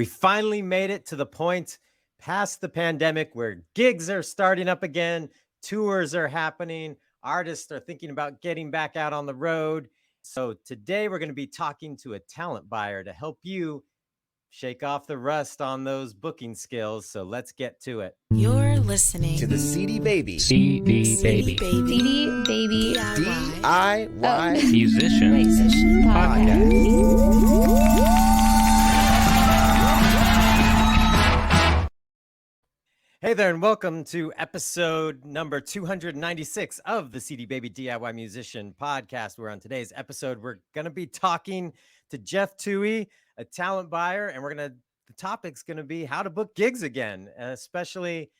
We finally made it to the point past the pandemic where gigs are starting up again, tours are happening, artists are thinking about getting back out on the road. So today we're going to be talking to a talent buyer to help you shake off the rust on those booking skills. So let's get to it. You're listening to the CD Baby CD Baby DIY Musician Podcast. Hey there, and welcome to episode number 296 of the CD Baby DIY Musician Podcast. Where on today's episode, we're going to be talking to Jeff Tuohy, a talent buyer, and the topic's going to be how to book gigs again, especially,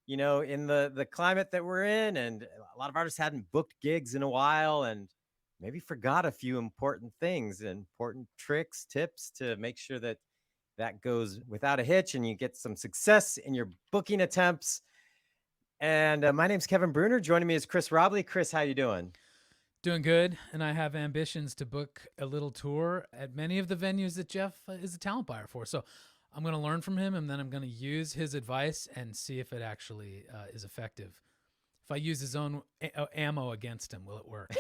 in the climate that we're in. And a lot of artists hadn't booked gigs in a while and maybe forgot a few important things, important tricks, tips to make sure that goes without a hitch and you get some success in your booking attempts. And my name's Kevin Bruner. Joining me is Chris Robley. Chris, how you doing? Doing good, and I have ambitions to book a little tour at many of the venues that Jeff is a talent buyer for. So I'm going to learn from him, and then I'm going to use his advice and see if it actually is effective. If I use his own ammo against him, will it work?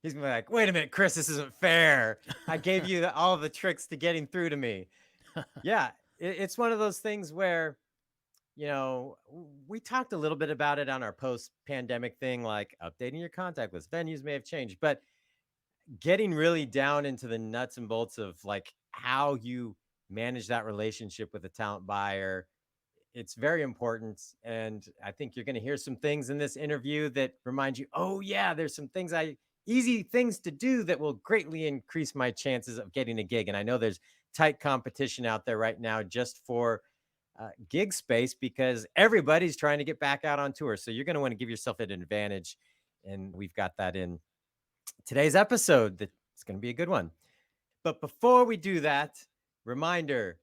He's gonna be like, wait a minute, Chris, this isn't fair. I gave you all of the tricks to getting through to me. Yeah, it's one of those things where, we talked a little bit about it on our post-pandemic thing, like updating your contact list. Venues may have changed, but getting really down into the nuts and bolts of like how you manage that relationship with a talent buyer, it's very important. And I think you're going to hear some things in this interview that remind you, oh yeah, there's some things easy things to do that will greatly increase my chances of getting a gig. And I know there's tight competition out there right now just for gig space because everybody's trying to get back out on tour. So you're going to want to give yourself an advantage. And we've got that in today's episode. That's going to be a good one. But before we do that, reminder,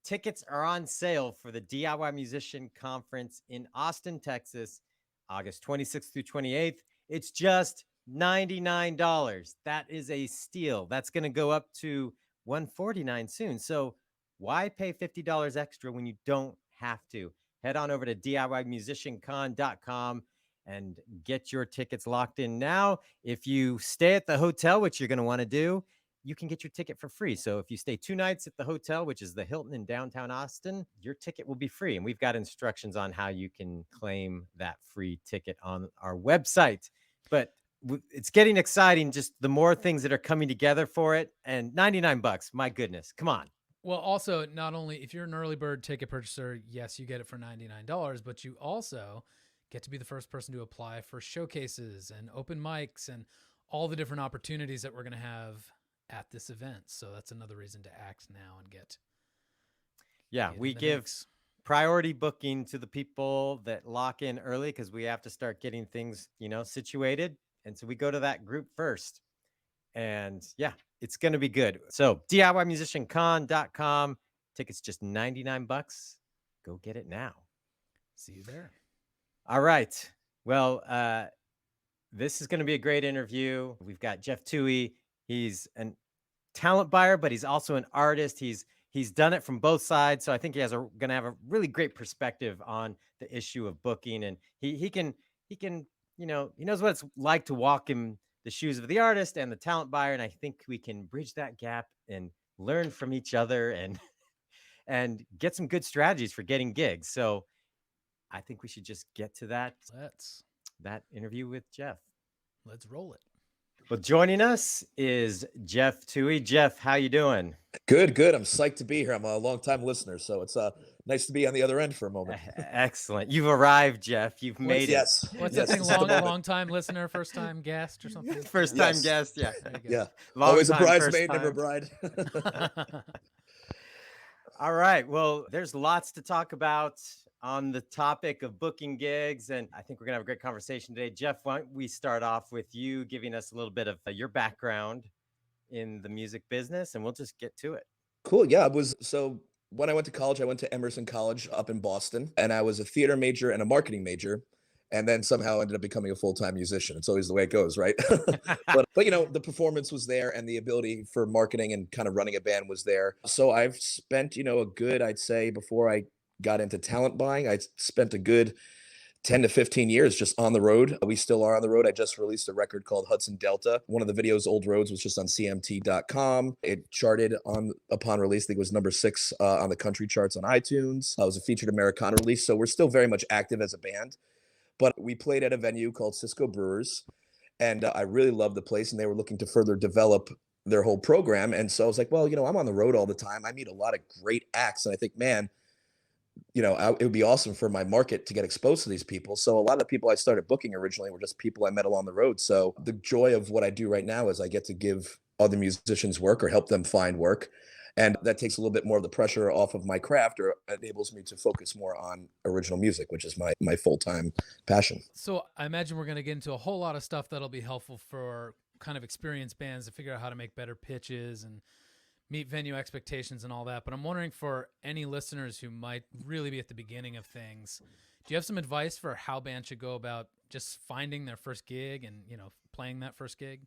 tickets are on sale for the DIY Musician Conference in Austin, Texas, August 26th through 28th. It's just $99. That is a steal. That's going to go up to $149 soon. So why pay $50 extra when you don't have to? Head on over to DIYmusiciancon.com and get your tickets locked in now. If you stay at the hotel, which you're going to want to do, you can get your ticket for free. So if you stay 2 nights at the hotel, which is the Hilton in downtown Austin, your ticket will be free. And we've got instructions on how you can claim that free ticket on our website. But it's getting exciting, just the more things that are coming together for it. And $99, my goodness, come on. Well, also, not only if you're an early bird ticket purchaser, yes, you get it for $99, but you also get to be the first person to apply for showcases and open mics and all the different opportunities that we're going to have at this event. So that's another reason to act now and get. Yeah, we give priority booking to the people that lock in early because we have to start getting things, situated. And so we go to that group first. And yeah, it's going to be good. So DIYmusiciancon.com. Tickets just $99. Go get it now. See you there. All right. Well, this is going to be a great interview. We've got Jeff Tuohy. He's a talent buyer, but he's also an artist. He's done it from both sides. So I think he's going to have a really great perspective on the issue of booking. And he can, he knows what it's like to walk in the shoes of the artist and the talent buyer. And I think we can bridge that gap and learn from each other and get some good strategies for getting gigs. So I think we should just get to that interview with Jeff. Let's roll it. Well, joining us is Jeff Tuohy. Jeff, how you doing? Good. I'm psyched to be here. I'm a long-time listener, so it's nice to be on the other end for a moment. Excellent. You've arrived, Jeff. You've made it. What's that thing? Long-time listener, first-time guest or something? First-time guest, yeah. Yeah. Always a bridesmaid, never a bride. All right. Well, there's lots to talk about on the topic of booking gigs, and I think we're going to have a great conversation today. Jeff, why don't we start off with you giving us a little bit of your background in the music business, and we'll just get to it. Cool. Yeah. When I went to college, I went to Emerson College up in Boston, and I was a theater major and a marketing major. and then somehow ended up becoming a full-time musician. It's always the way it goes, right? But the performance was there, and the ability for marketing and kind of running a band was there. So I've spent, a good, I'd say, before I got into talent buying, I spent a good 10 to 15 years just on the road. We still are on the road. I just released a record called Hudson Delta. One of the videos, Old Roads, was just on CMT.com. It charted upon release. I think it was number 6 on the country charts on iTunes. It was a featured Americana release. So we're still very much active as a band. But we played at a venue called Cisco Brewers, and I really loved the place, and they were looking to further develop their whole program. And so I was like, well, I'm on the road all the time. I meet a lot of great acts, and I think, man, it would be awesome for my market to get exposed to these people. So a lot of the people I started booking originally were just people I met along the road. So the joy of what I do right now is I get to give other musicians work or help them find work. And that takes a little bit more of the pressure off of my craft, or enables me to focus more on original music, which is my full-time passion. So I imagine we're going to get into a whole lot of stuff that'll be helpful for kind of experienced bands to figure out how to make better pitches and meet venue expectations and all that. But I'm wondering, for any listeners who might really be at the beginning of things, do you have some advice for how bands should go about just finding their first gig and, playing that first gig?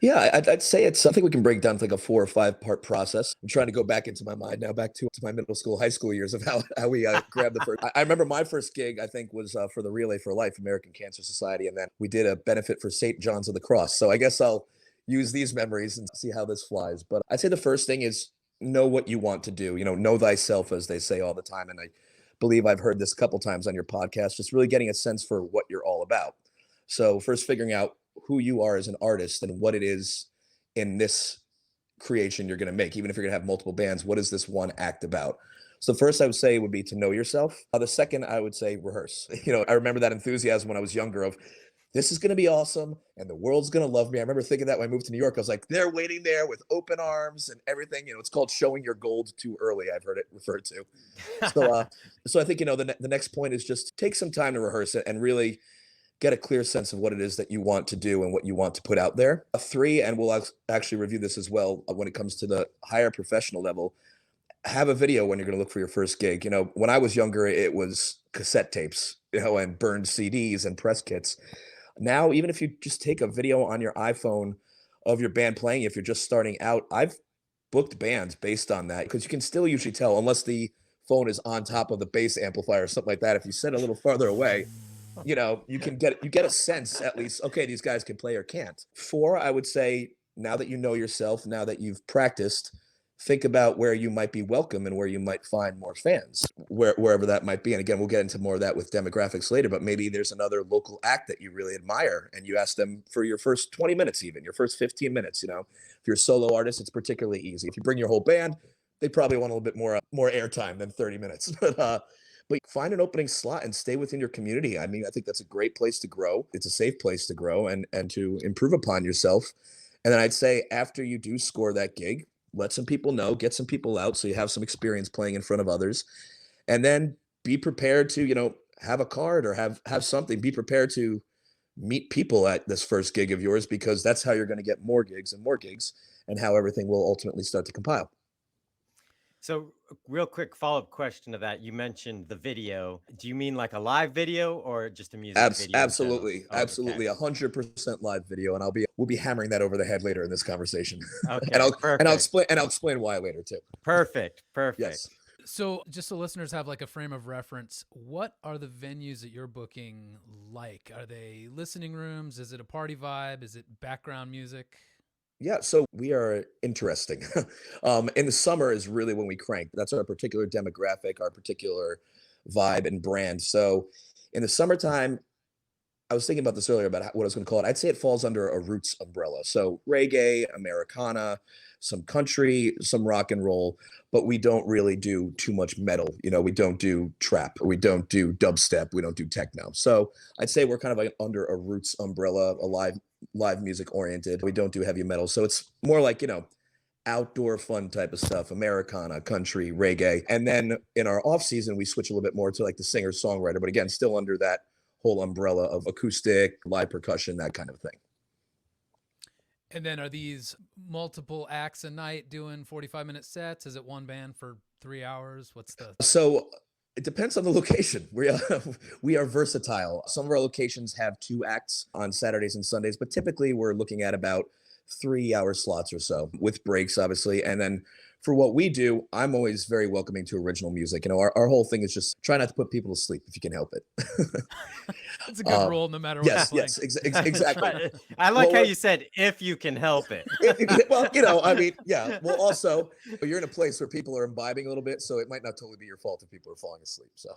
Yeah, I'd say it's something we can break down to like a 4 or 5 part process. I'm trying to go back into my mind now, back to my middle school, high school years of how we grabbed the first. I remember my first gig, I think, was for the Relay for Life, American Cancer Society. And then we did a benefit for St. John's of the Cross. So I guess I'll use these memories and see how this flies. But I'd say the first thing is know what you want to do. Know thyself, as they say all the time. And I believe I've heard this a couple times on your podcast, just really getting a sense for what you're all about. So first, figuring out who you are as an artist and what it is in this creation you're going to make. Even if you're going to have multiple bands, what is this one act about? So the first I would say would be to know yourself. The second I would say rehearse. I remember that enthusiasm when I was younger of, this is going to be awesome and the world's going to love me. I remember thinking that when I moved to New York. I was like, they're waiting there with open arms and everything. It's called showing your gold too early, I've heard it referred to. So I think, the next point is just take some time to rehearse it and really get a clear sense of what it is that you want to do and what you want to put out there. 3, and we'll actually review this as well when it comes to the higher professional level, have a video when you're going to look for your first gig. When I was younger, it was cassette tapes, and burned CDs and press kits. Now, even if you just take a video on your iPhone of your band playing, if you're just starting out, I've booked bands based on that, because you can still usually tell, unless the phone is on top of the bass amplifier or something like that. If you sit a little farther away, you get a sense, at least, okay, these guys can play or can't. 4, I would say, now that you know yourself, now that you've practiced, think about where you might be welcome and where you might find more fans, wherever that might be. And again, we'll get into more of that with demographics later, but maybe there's another local act that you really admire and you ask them for your first 20 minutes, even your first 15 minutes. If you're a solo artist, it's particularly easy. If you bring your whole band, they probably want a little bit more airtime than 30 minutes. But find an opening slot and stay within your community. I mean, I think that's a great place to grow. It's a safe place to grow and to improve upon yourself. And then I'd say, after you do score that gig, let some people know, get some people out so you have some experience playing in front of others. And then be prepared to, have a card or have something. Be prepared to meet people at this first gig of yours, because that's how you're going to get more gigs and how everything will ultimately start to compile. So, real quick follow-up question to that. You mentioned the video. Do you mean like a live video or just a music video in general? Absolutely. Oh, okay. Absolutely. 100% live video. And we'll be hammering that over the head later in this conversation. Okay, and I'll perfect. explain why later too. Perfect. Yes. So just so listeners have like a frame of reference, what are the venues that you're booking like? Are they listening rooms? Is it a party vibe? Is it background music? Yeah, so we are interesting. In the summer is really when we crank. That's our particular demographic, our particular vibe and brand. So in the summertime, I was thinking about this earlier about what I was going to call it. I'd say it falls under a roots umbrella. So reggae, Americana, some country, some rock and roll, but we don't really do too much metal. We don't do trap, we don't do dubstep, we don't do techno. So I'd say we're kind of like under a roots umbrella, a live music oriented. We don't do heavy metal. So it's more like, outdoor fun type of stuff, Americana, country, reggae. And then in our off season, we switch a little bit more to like the singer songwriter, but again, still under that whole umbrella of acoustic, live percussion, that kind of thing. And then are these multiple acts a night doing 45-minute sets? Is it one band for 3 hours? What's the... So It depends on the location. We are versatile. Some of our locations have 2 acts on Saturdays and Sundays, but typically we're looking at about 3-hour slots or so with breaks, obviously. And then for what we do, I'm always very welcoming to original music. Our whole thing is just try not to put people to sleep if you can help it. It's a good rule no matter what you're Yes, playing. yes, exactly. I like Well, how you said, if you can help it. if you can, well, I mean, yeah. Well, also, you're in a place where people are imbibing a little bit, so it might not totally be your fault if people are falling asleep. So,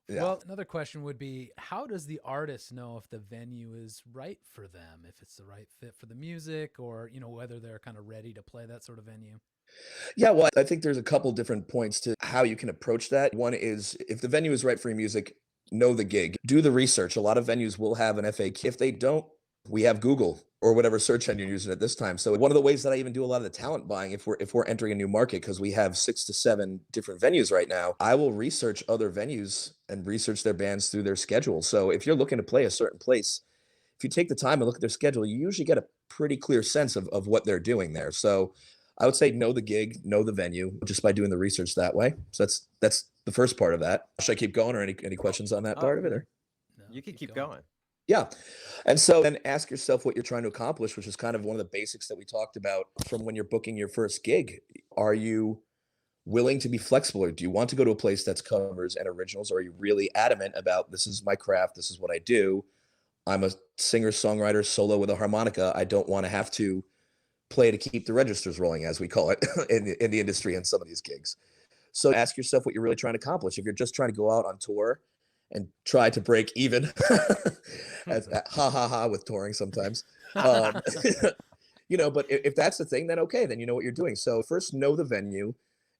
yeah. Well, another question would be, how does the artist know if the venue is right for them, if it's the right fit for the music, or, whether they're kind of ready to play that sort of venue? Yeah, well, I think there's a couple different points to how you can approach that. One is if the venue is right for your music, know the gig, do the research. A lot of venues will have an FAQ. If they don't, we have Google or whatever search engine you're using at this time. So one of the ways that I even do a lot of the talent buying, if we're entering a new market, because we have 6 to 7 different venues right now, I will research other venues and research their bands through their schedule. So if you're looking to play a certain place, if you take the time and look at their schedule, you usually get a pretty clear sense of what they're doing there. So I would say know the gig, know the venue, just by doing the research that way. So that's the first part of that. Should I keep going, or any questions on that part of it? Or? No, you can keep going. Yeah. And so then ask yourself what you're trying to accomplish, which is kind of one of the basics that we talked about from when you're booking your first gig. Are you willing to be flexible, or do you want to go to a place that's covers and originals, or are you really adamant about this is my craft, this is what I do? I'm a singer songwriter solo with a harmonica. I don't want to have to play to keep the registers rolling, as we call it in the industry and some of these gigs. So ask yourself what you're really trying to accomplish. If you're just trying to go out on tour and try to break even, as ha ha ha with touring sometimes, but if that's the thing, then okay, then you know what you're doing. So first know the venue,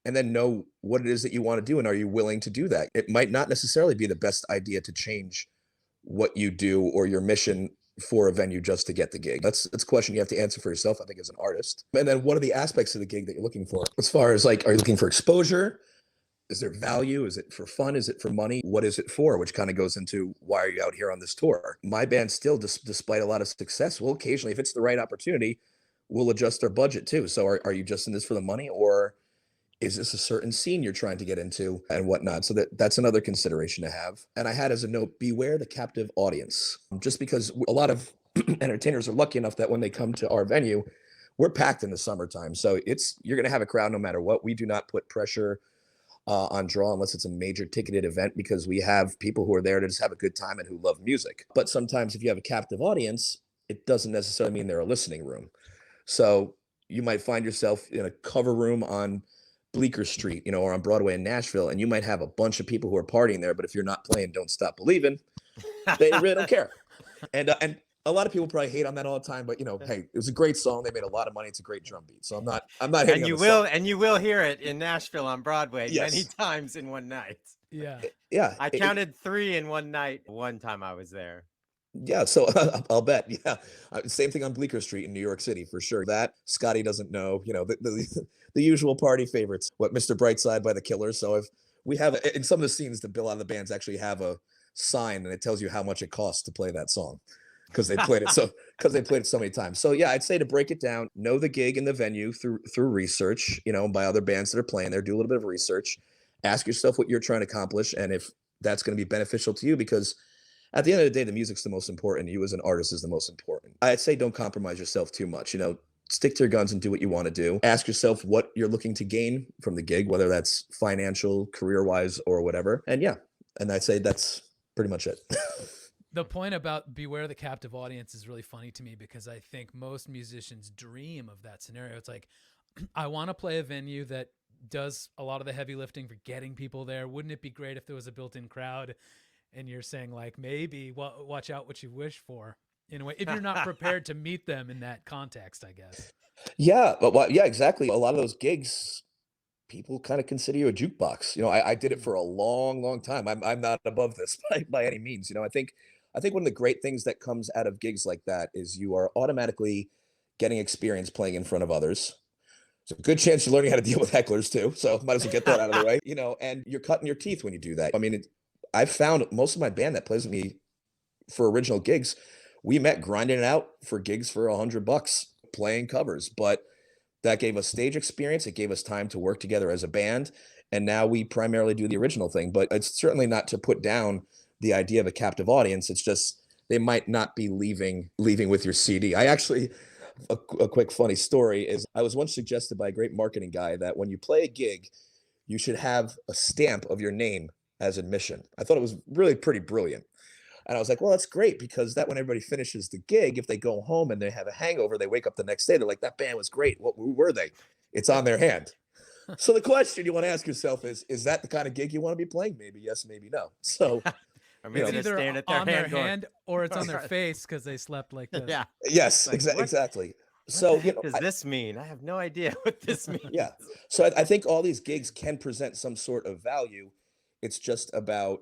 and then know what it is that you want to do, and are you willing to do that? It might not necessarily be the best idea to change what you do or your mission for a venue just to get the gig. That's a question you have to answer for yourself, I think, as an artist. And then what are the aspects of the gig that you're looking for? As far as like, are you looking for exposure? Is there value? Is it for fun? Is it for money? What is it for? Which kind of goes into why are you out here on this tour? My band still, despite a lot of success, will occasionally, if it's the right opportunity, we'll adjust our budget too. So are you just in this for the money, or is this a certain scene you're trying to get into and whatnot? So that's another consideration to have. And I had as a note, beware the captive audience. Just because a lot of entertainers are lucky enough that when they come to our venue, we're packed in the summertime. So you're going to have a crowd no matter what. We do not put pressure on draw unless it's a major ticketed event, because we have people who are there to just have a good time and who love music. But sometimes if you have a captive audience, it doesn't necessarily mean they're a listening room. So you might find yourself in a cover room on Bleecker Street, or on Broadway in Nashville, and you might have a bunch of people who are partying there. But if you're not playing Don't Stop Believing, they really don't care. And a lot of people probably hate on that all the time. But hey, it was a great song. They made a lot of money. It's a great drum beat. So I'm not hating And on you the will song. and you will hear it in Nashville on Broadway Yes. many times in one night. Yeah. Yeah. I counted 3 in one night. One time I was there. Yeah, so I'll bet. Yeah, same thing on Bleecker Street in New York City for sure. That Scotty doesn't know, the usual party favorites. What Mr. Brightside by the Killers. So if we have in some of the scenes, a lot of the bands actually have a sign, and it tells you how much it costs to play that song because they played it so many times. So yeah, I'd say to break it down, know the gig and the venue through research, by other bands that are playing there. Do a little bit of research. Ask yourself what you're trying to accomplish, and if that's going to be beneficial to you, because at the end of the day, the music's the most important. You as an artist is the most important. I'd say don't compromise yourself too much. Stick to your guns and do what you want to do. Ask yourself what you're looking to gain from the gig, whether that's financial, career-wise, or whatever. And yeah, and I'd say that's pretty much it. The point about beware the captive audience is really funny to me, because I think most musicians dream of that scenario. It's like, I want to play a venue that does a lot of the heavy lifting for getting people there. Wouldn't it be great if there was a built-in crowd? And you're saying, like, maybe watch out what you wish for, in a way, if you're not prepared to meet them in that context, I guess. Yeah, yeah, exactly. A lot of those gigs, people kind of consider you a jukebox. I did it for a long, long time. I'm not above this by any means. I think one of the great things that comes out of gigs like that is you are automatically getting experience playing in front of others. There's a good chance you're learning how to deal with hecklers too. So might as well get that out of the way. And you're cutting your teeth when you do that. I mean, I've found most of my band that plays with me for original gigs, we met grinding it out for gigs for $100 playing covers. But That gave us stage experience. It gave us time to work together as a band. And now we primarily do the original thing. But it's certainly not to put down the idea of a captive audience. It's just they might not be leaving with your CD. I actually, a quick funny story is I was once suggested by a great marketing guy that when you play a gig, you should have a stamp of your name as admission. I thought it was really pretty brilliant. And I was like, well, that's great because that when everybody finishes the gig, if they go home and they have a hangover, they wake up the next day, they're like, that band was great. Who were they? It's on their hand. So the question you want to ask yourself is that the kind of gig you want to be playing? Maybe yes, maybe no. So Or You maybe know, they're It's either staring at their on their hand going, hand or it's on their face because they slept like this. yeah. yes, Like, what exactly. what the So, heck does this mean? I have no idea what this means. yeah. So I think all these gigs can present some sort of value. It's just about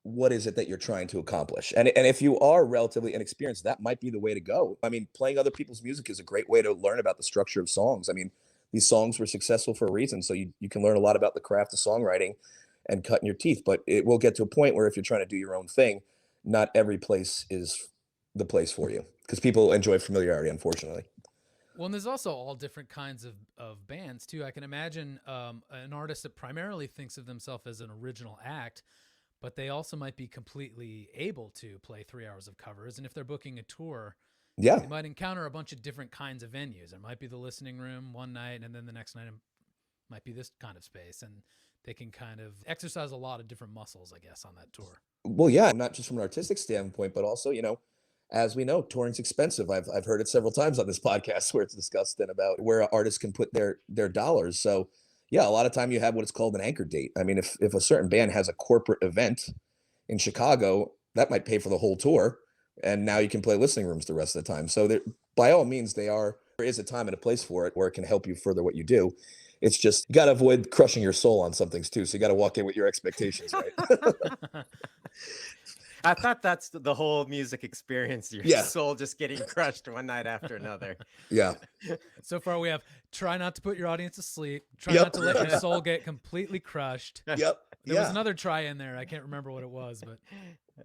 what is it that you're trying to accomplish. And if you are relatively inexperienced, that might be the way to go. I mean, playing other people's music is a great way to learn about the structure of songs. I mean, these songs were successful for a reason. So you can learn a lot about the craft of songwriting and cutting your teeth. But it will get to a point where if you're trying to do your own thing, not every place is the place for you because people enjoy familiarity, unfortunately. Well, and there's also all different kinds of bands too. I can imagine an artist that primarily thinks of themselves as an original act, but they also might be completely able to play 3 hours of covers. And if they're booking a tour, Yeah. they might encounter a bunch of different kinds of venues. It might be the listening room one night, and then the next night it might be this kind of space. And they can kind of exercise a lot of different muscles, I guess, on that tour. Well, yeah, not just from an artistic standpoint, but also, as we know, touring's expensive. I've heard it several times on this podcast where it's discussed and about where artists can put their dollars. So yeah, a lot of time you have what is called an anchor date. I mean, if a certain band has a corporate event in Chicago, that might pay for the whole tour, and now you can play listening rooms the rest of the time. So by all means, there is a time and a place for it where it can help you further what you do. It's just you got to avoid crushing your soul on some things too. So you got to walk in with your expectations right. I thought that's the whole music experience. Your Yeah. soul just getting crushed one night after another. Yeah. So far, we have try not to put your audience to sleep, try Yep. not to let your soul get completely crushed. Yep. There was another try in there. I can't remember what it was, but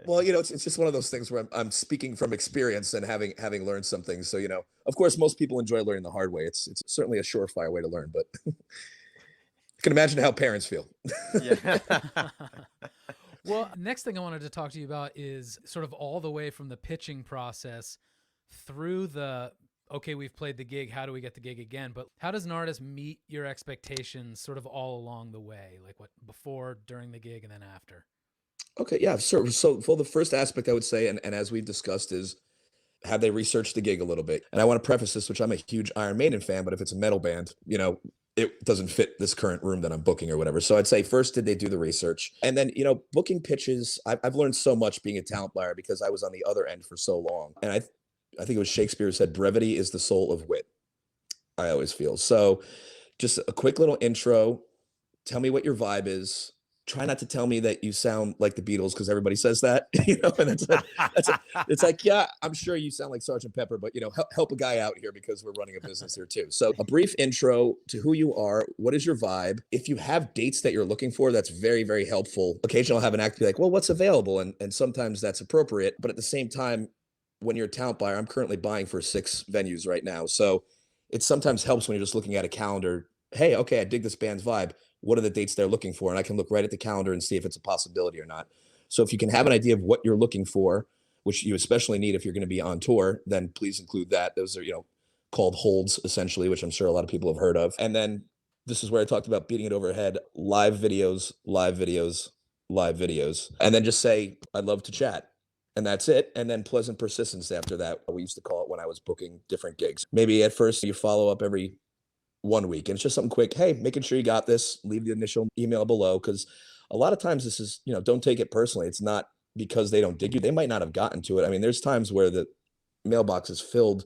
Well, it's just one of those things where I'm speaking from experience and having learned some things. So, of course, most people enjoy learning the hard way. It's certainly a surefire way to learn, but you can imagine how parents feel. Yeah. well, next thing I wanted to talk to you about is sort of all the way from the pitching process through the, okay, we've played the gig, how do we get the gig again? But how does an artist meet your expectations sort of all along the way? Like what before, during the gig, and then after? Okay, yeah. So for the first aspect, I would say, and as we've discussed, is have they researched the gig a little bit? And I want to preface this, which I'm a huge Iron Maiden fan, but if it's a metal band, it doesn't fit this current room that I'm booking or whatever. So I'd say first, did they do the research? And then, booking pitches, I've learned so much being a talent buyer because I was on the other end for so long. And I think it was Shakespeare who said, brevity is the soul of wit. I always feel. So just a quick little intro. Tell me what your vibe is. Try not to tell me that you sound like the Beatles because everybody says that, and it's like, yeah, I'm sure you sound like Sergeant Pepper, but help a guy out here because we're running a business here too. So a brief intro to who you are. What is your vibe? If you have dates that you're looking for, that's very, very helpful. Occasionally I'll have an act be like, well, what's available? And sometimes that's appropriate. But at the same time, when you're a talent buyer, I'm currently buying for 6 venues right now. So it sometimes helps when you're just looking at a calendar. Hey, okay, I dig this band's vibe. What are the dates they're looking for? And I can look right at the calendar and see if it's a possibility or not. So if you can have an idea of what you're looking for, which you especially need if you're going to be on tour, then please include that. Those are, called holds essentially, which I'm sure a lot of people have heard of. And then this is where I talked about beating it overhead, live videos, live videos, live videos. And then just say, I'd love to chat. And that's it. And then pleasant persistence after that. We used to call it when I was booking different gigs. Maybe at first you follow up every 1 week and it's just something quick. Hey, making sure you got this, leave the initial email below. Cause a lot of times this is, don't take it personally. It's not because they don't dig you. They might not have gotten to it. I mean, there's times where the mailbox is filled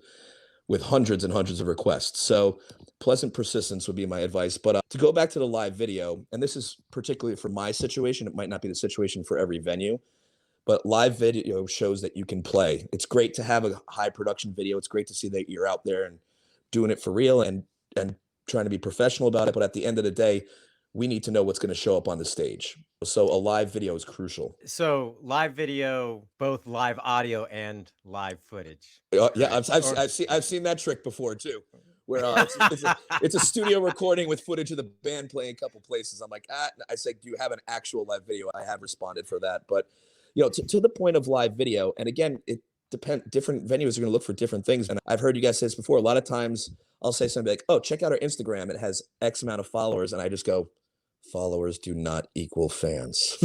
with hundreds and hundreds of requests. So pleasant persistence would be my advice. But to go back to the live video, and this is particularly for my situation, it might not be the situation for every venue, but live video shows that you can play. It's great to have a high production video. It's great to see that you're out there and doing it for real and trying to be professional about it. But at the end of the day, we need to know what's going to show up on the stage. So a live video is crucial. So live video, both live audio and live footage. Yeah, correct? I've seen that trick before too, where it's a studio recording with footage of the band playing a couple places. I'm like, I say, do you have an actual live video? I have responded for that. But, to the point of live video, and again, it depends, different venues are going to look for different things. And I've heard you guys say this before. A lot of times I'll say something like, oh, check out our Instagram. It has X amount of followers. And I just go, followers do not equal fans.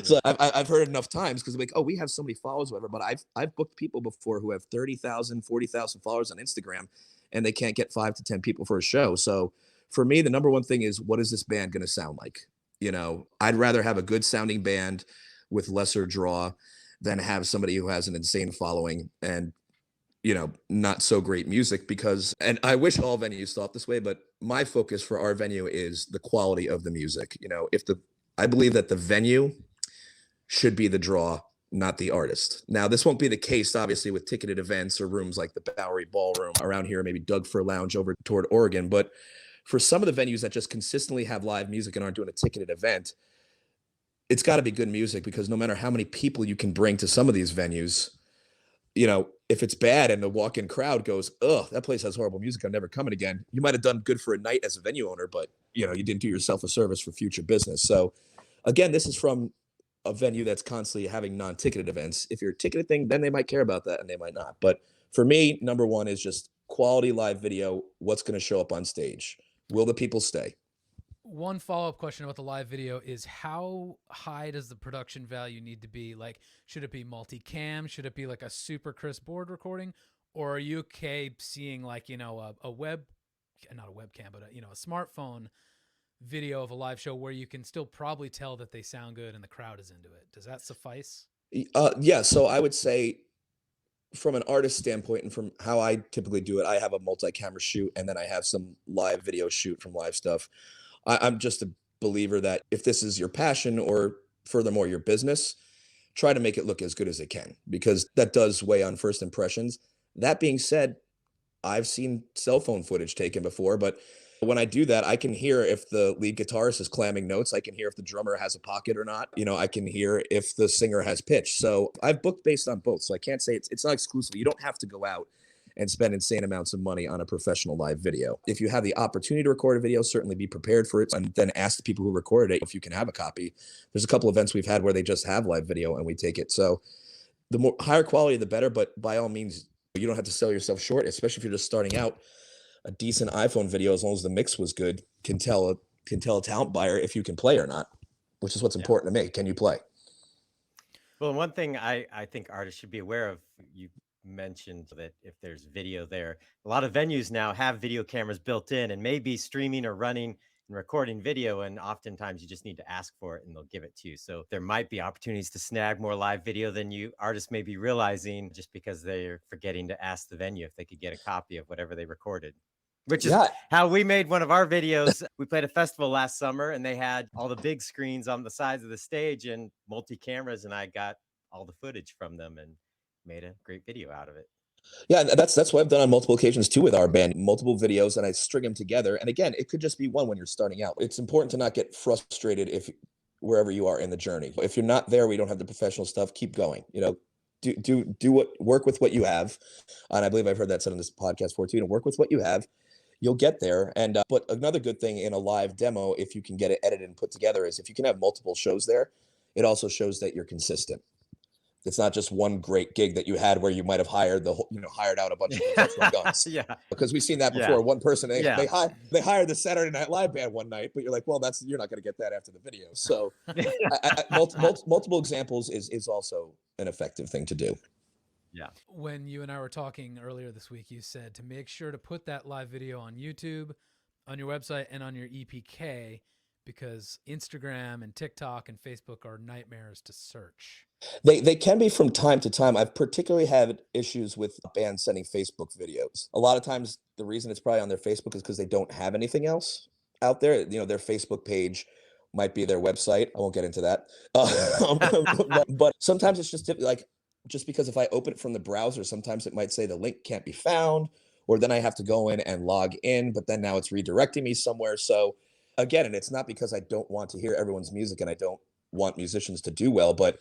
So I've heard it enough times because like, oh, we have so many followers, whatever. But I've booked people before who have 30,000, 40,000 followers on Instagram, and they can't get 5 to 10 people for a show. So for me, the number one thing is, what is this band going to sound like? I'd rather have a good sounding band with lesser draw than have somebody who has an insane following and not so great music. Because, and I wish all venues thought this way, but my focus for our venue is the quality of the music. I believe that the venue should be the draw, not the artist. Now, this won't be the case, obviously, with ticketed events or rooms like the Bowery Ballroom around here, maybe Doug Fir Lounge over toward Oregon. But for some of the venues that just consistently have live music and aren't doing a ticketed event, it's got to be good music, because no matter how many people you can bring to some of these venues, if it's bad and the walk-in crowd goes, oh, that place has horrible music, I'm never coming again, you might have done good for a night as a venue owner, but you didn't do yourself a service for future business. So again, this is from a venue that's constantly having non-ticketed events. If you're a ticketed thing, then they might care about that and they might not. But for me, number one is just quality live video. What's going to show up on stage? Will the people stay? One follow-up question about the live video is, how high does the production value need to be? Like, should it be multi-cam? Should it be like a super crisp board recording? Or are you okay seeing like, a web, not a webcam, but a smartphone video of a live show where you can still probably tell that they sound good and the crowd is into it? Does that suffice? Yeah. So I would say, from an artist standpoint and from how I typically do it, I have a multi-camera shoot, and then I have some live video shoot from live stuff. I'm just a believer that if this is your passion, or furthermore your business, try to make it look as good as it can, because that does weigh on first impressions. That being said, I've seen cell phone footage taken before, but when I do that, I can hear if the lead guitarist is clamming notes. I can hear if the drummer has a pocket or not. I can hear if the singer has pitch. So I've booked based on both. So I can't say it's not exclusive. You don't have to go out and spend insane amounts of money on a professional live video. If you have the opportunity to record a video, certainly be prepared for it, and then ask the people who recorded it if you can have a copy. There's a couple events we've had where they just have live video and we take it. So the more higher quality, the better, but by all means, you don't have to sell yourself short, especially if you're just starting out. A decent iPhone video, as long as the mix was good, can tell a talent buyer if you can play or not, which is what's important to me. Can you play? Well, one thing I think artists should be aware of, you mentioned that if there's video there, a lot of venues now have video cameras built in and maybe streaming or running and recording video. And oftentimes you just need to ask for it and they'll give it to you. So there might be opportunities to snag more live video than you artists may be realizing, just because they're forgetting to ask the venue if they could get a copy of whatever they recorded. Which is how we made one of our videos. We played a festival last summer and they had all the big screens on the sides of the stage and multi-cameras, and I got all the footage from them and made a great video out of it. Yeah, that's what I've done on multiple occasions too with our band. Multiple videos, and I string them together. And again, it could just be one when you're starting out. It's important to not get frustrated if wherever you are in the journey. If you're not there, we don't have the professional stuff, keep going. Work with what you have. And I believe I've heard that said on this podcast before too. Work with what you have. You'll get there. And but another good thing in a live demo, if you can get it edited and put together, is if you can have multiple shows there, it also shows that you're consistent. It's not just one great gig that you had where you might have hired hired out a bunch of professional guns. Yeah, because we've seen that before. Yeah. One person they Yeah. hired the Saturday Night Live band one night, but you're like, well, you're not going to get that after the video. So multiple examples is also an effective thing to do. Yeah. When you and I were talking earlier this week, you said to make sure to put that live video on YouTube, on your website, and on your EPK, because Instagram and TikTok and Facebook are nightmares to search. They can be from time to time. I've particularly had issues with bands sending Facebook videos. A lot of times the reason it's probably on their Facebook is because they don't have anything else out there. Their Facebook page might be their website. I won't get into that. But sometimes it's just because if I open it from the browser, sometimes it might say the link can't be found, or then I have to go in and log in, but then now it's redirecting me somewhere. So again, and it's not because I don't want to hear everyone's music and I don't want musicians to do well, but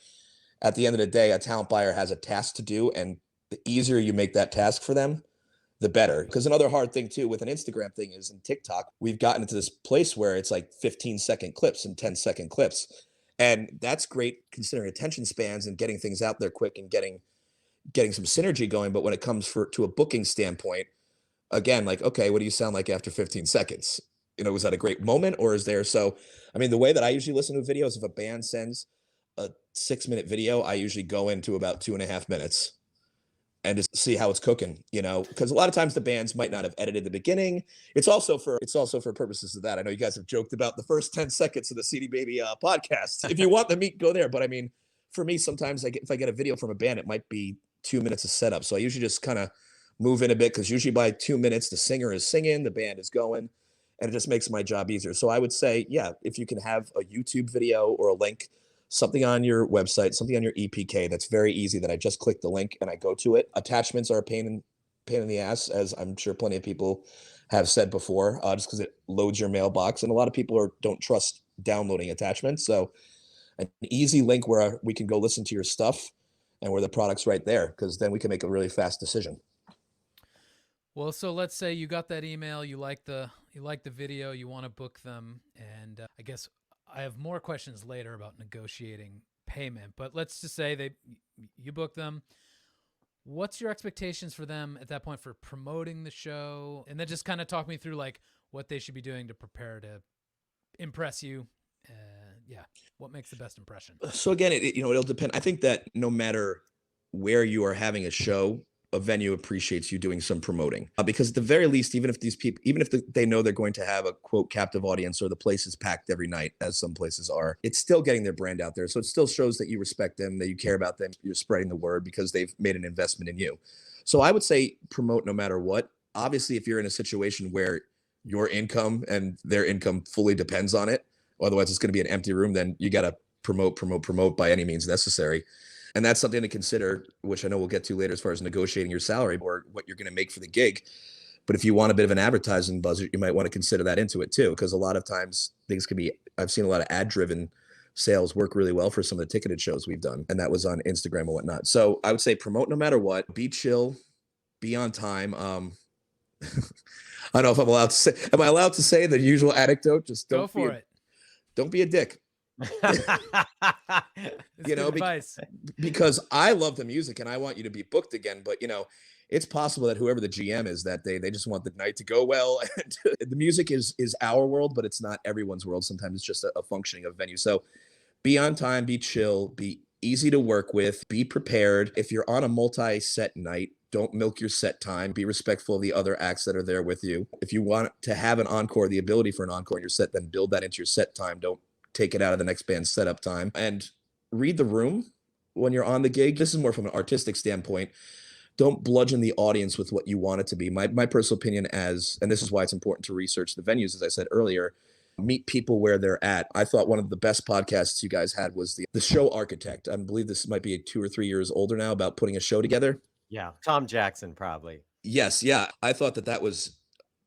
at the end of the day, a talent buyer has a task to do, and the easier you make that task for them, the better. Because another hard thing too with an Instagram thing is in TikTok, we've gotten into this place where it's like 15-second clips and 10-second clips. And that's great considering attention spans and getting things out there quick and getting some synergy going. But when it comes to a booking standpoint, again, like, okay, what do you sound like after 15 seconds? Was that a great moment or is there? So, I mean, the way that I usually listen to videos, if a band sends a 6-minute video, I usually go into about 2.5 minutes and just see how it's cooking, because a lot of times the bands might not have edited the beginning. It's also for purposes of that. I know you guys have joked about the first 10 seconds of the CD Baby podcast. If you want the meat, go there. But I mean, for me, sometimes if I get a video from a band, it might be 2 minutes of setup. So I usually just kind of move in a bit because usually by 2 minutes, the singer is singing, the band is going, and it just makes my job easier. So I would say, yeah, if you can have a YouTube video or a link, something on your website, something on your EPK that's very easy that I just click the link and I go to it. Attachments are a pain in the ass, as I'm sure plenty of people have said before, just because it loads your mailbox. And a lot of people don't trust downloading attachments. So an easy link where we can go listen to your stuff and where the product's right there, because then we can make a really fast decision. Well, so let's say you got that email, you like the video, you want to book them, and I guess I have more questions later about negotiating payment, but let's just say you book them. What's your expectations for them at that point for promoting the show? And then just kind of talk me through like what they should be doing to prepare to impress you. What makes the best impression? So again, it'll depend. I think that no matter where you are having a show, a venue appreciates you doing some promoting, because at the very least, even if they know they're going to have a quote captive audience or the place is packed every night, as some places are, it's still getting their brand out there. So it still shows that you respect them, that you care about them, you're spreading the word because they've made an investment in you. So I would say promote no matter what. Obviously, if you're in a situation where your income and their income fully depends on it, otherwise it's going to be an empty room, then you got to promote by any means necessary. And that's something to consider, which I know we'll get to later as far as negotiating your salary or what you're going to make for the gig. But if you want a bit of an advertising budget, you might want to consider that into it too, because a lot of times things can be, I've seen a lot of ad-driven sales work really well for some of the ticketed shows we've done. And that was on Instagram and whatnot. So I would say promote no matter what, be chill, be on time. I don't know if am I allowed to say the usual anecdote? Just go for it. Don't be a dick. Because I love the music and I want you to be booked again, but it's possible that whoever the GM is that day, they just want the night to go well. And the music is our world, but it's not everyone's world. Sometimes it's just a functioning of venue. So be on time, be chill, be easy to work with, be prepared. If you're on a multi-set night, don't milk your set time. Be respectful of the other acts that are there with you. If you want to have an encore, the ability for an encore in your set, then build that into your set time. Don't take it out of the next band's setup time. And read the room when you're on the gig. This is more from an artistic standpoint. Don't bludgeon the audience with what you want it to be. My personal opinion and this is why it's important to research the venues, as I said earlier, meet people where they're at. I thought one of the best podcasts you guys had was the Show Architect. I believe this might be 2 or 3 years older now, about putting a show together. Yeah. Tom Jackson, probably. Yes. Yeah. I thought that was,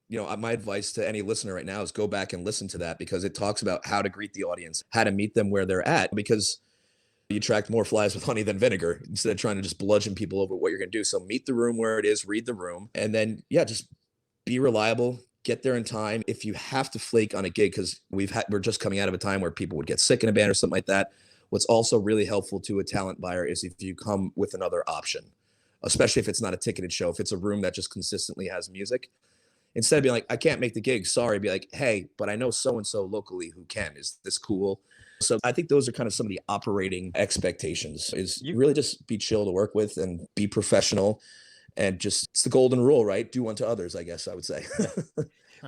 my advice to any listener right now is go back and listen to that, because it talks about how to greet the audience, how to meet them where they're at, because you attract more flies with honey than vinegar instead of trying to just bludgeon people over what you're going to do. So meet the room where it is, read the room, and then, just be reliable, get there in time. If you have to flake on a gig, because we're just coming out of a time where people would get sick in a band or something like that. What's also really helpful to a talent buyer is if you come with another option, especially if it's not a ticketed show, if it's a room that just consistently has music. Instead of being like, I can't make the gig, sorry, be like, hey, but I know so-and-so locally who can. Is this cool? So I think those are kind of some of the operating expectations, is really just be chill to work with and be professional, and just, it's the golden rule, right? Do unto others, I guess I would say.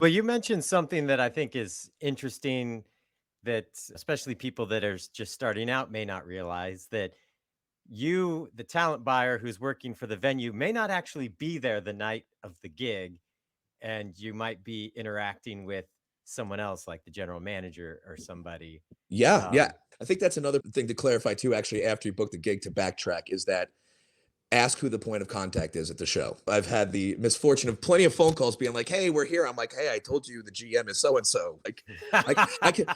Well, you mentioned something that I think is interesting, that especially people that are just starting out may not realize, that you, the talent buyer who's working for the venue, may not actually be there the night of the gig. And you might be interacting with someone else, like the general manager or somebody. Yeah. I think that's another thing to clarify too, actually, after you book the gig, to backtrack, is that ask who the point of contact is at the show. I've had the misfortune of plenty of phone calls being like, "Hey, we're here." I'm like, "Hey, I told you the GM is so and so. Like, I can.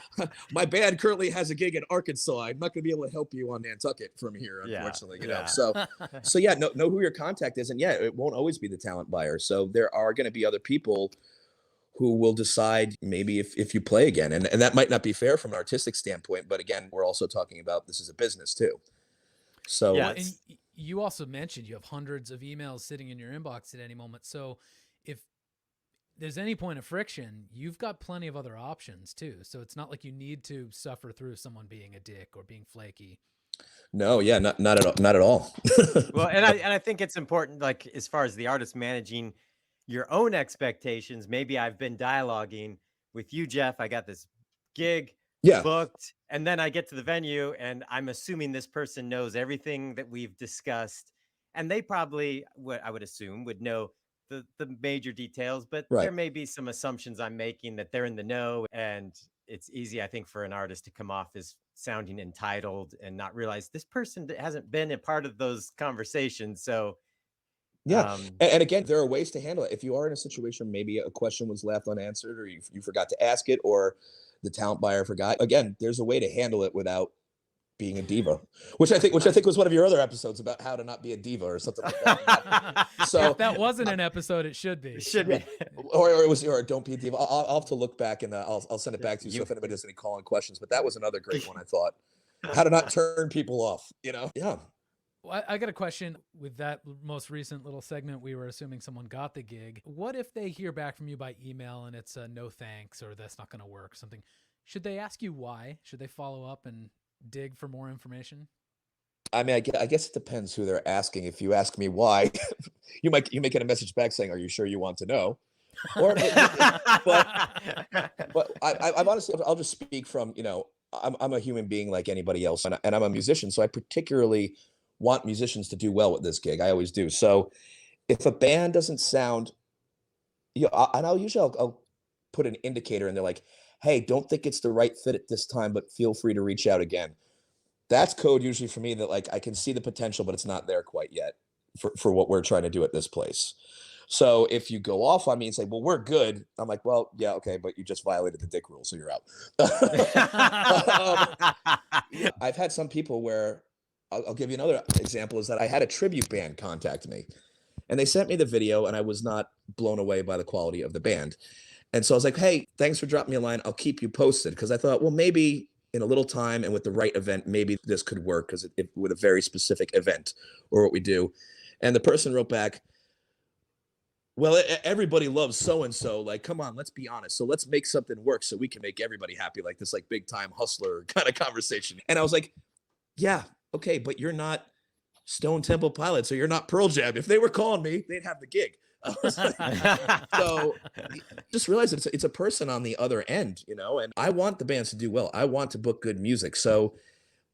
My band currently has a gig in Arkansas. I'm not going to be able to help you on Nantucket from here, Yeah, unfortunately. yeah. So yeah, know who your contact is, and yeah, it won't always be the talent buyer. So there are going to be other people who will decide maybe if you play again, and that might not be fair from an artistic standpoint. But again, we're also talking about this is a business too. So Yeah, Well, and you also mentioned you have hundreds of emails sitting in your inbox at any moment. So if there's any point of friction, you've got plenty of other options too. So it's not like you need to suffer through someone being a dick or being flaky. no, yeah, not at all, not at all. well, and I think it's important, like as far as the artist managing your own expectations. Maybe I've been dialoguing with you, Jeff. I got this gig Yeah, booked, and then I get to the venue, and I'm assuming this person knows everything that we've discussed, and they probably, what I would assume, would know the major details, but right. there may be some assumptions I'm making that they're in the know, and it's easy, I think, for an artist to come off as sounding entitled and not realize this person hasn't been a part of those conversations. So, Yeah, um, and again, there are ways to handle it. If you are in a situation, maybe a question was left unanswered, or you forgot to ask it, or the talent buyer forgot. Again, there's a way to handle it without being a diva, which I think was one of your other episodes about how to not be a diva or something like that. If So that wasn't an episode, it should be. it should yeah, be. or it was or don't be a diva. I'll have to look back and I'll send it back to you. So You, if anybody has any call-in questions, but that was another great one. I thought how to not turn people off. Yeah. Well, I got a question with that most recent little segment. We were assuming someone got the gig. What if they hear back from you by email and it's a no thanks or that's not going to work? Something. Should they ask you why? Should they follow up and dig for more information? I mean, I guess it depends who they're asking. If you ask me why, you might get a message back saying, "Are you sure you want to know?" Or, but I've honestly, I'll just speak from I'm a human being like anybody else, and I'm a musician, so I particularly want musicians to do well with this gig. I always do. So if a band doesn't sound, and I'll put an indicator in there like, "Hey, don't think it's the right fit at this time, but feel free to reach out again." That's code usually for me that like I can see the potential, but it's not there quite yet for what we're trying to do at this place. So if you go off on me and say, "Well, we're good," I'm like, "Well, yeah, okay, but you just violated the dick rule, so you're out." I've had some people where I'll give you another example is that I had a tribute band contact me, and they sent me the video, and I was not blown away by the quality of the band. And so I was like, "Hey, thanks for dropping me a line. I'll keep you posted." Because I thought, well, maybe in a little time and with the right event, maybe this could work because with a very specific event or what we do. And the person wrote back, "Well, everybody loves so and so. Like, come on, let's be honest. So let's make something work so we can make everybody happy." Like this, like big time hustler kind of conversation. And I was like, "Yeah, okay, but you're not Stone Temple Pilots or you're not Pearl Jam. If they were calling me, they'd have the gig." I was like, so just realize it's a person on the other end, and I want the bands to do well. I want to book good music. So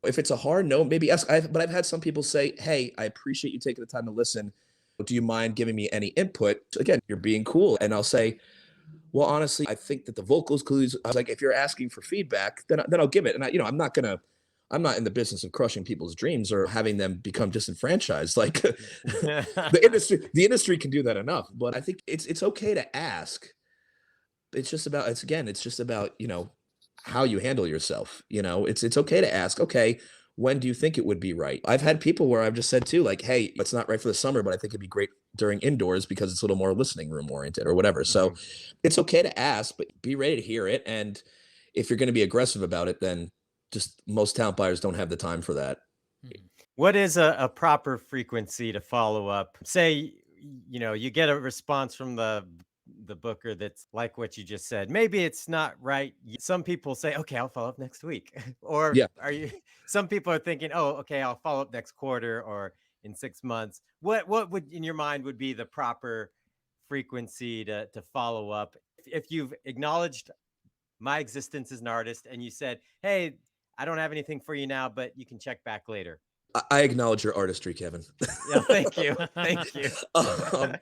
if it's a hard no, maybe ask. But I've had some people say, "Hey, I appreciate you taking the time to listen. Do you mind giving me any input?" Again, you're being cool. And I'll say, "Well, honestly, I think that the vocals clues." I was like, "If you're asking for feedback, then I'll give it." And I'm not in the business of crushing people's dreams or having them become disenfranchised. Like the industry can do that enough. But I think it's okay to ask. It's just about how you handle yourself. It's okay to ask. Okay, when do you think it would be right? I've had people where I've just said too, like, "Hey, it's not right for the summer, but I think it'd be great during indoors because it's a little more listening room oriented or whatever." So Mhm. it's okay to ask, but be ready to hear it. And if you're going to be aggressive about it, then just most talent buyers don't have the time for that. Hmm. What is a proper frequency to follow up? Say, you get a response from the booker that's like what you just said. Maybe it's not right. Some people say, "Okay, I'll follow up next week," or Yeah. are you? Some people are thinking, "Oh, okay, I'll follow up next quarter or in 6 months." What would in your mind would be the proper frequency to follow up if you've acknowledged my existence as an artist and you said, "Hey, I don't have anything for you now, but you can check back later." I acknowledge your artistry, Kevin. Yeah, thank you. Thank you. um,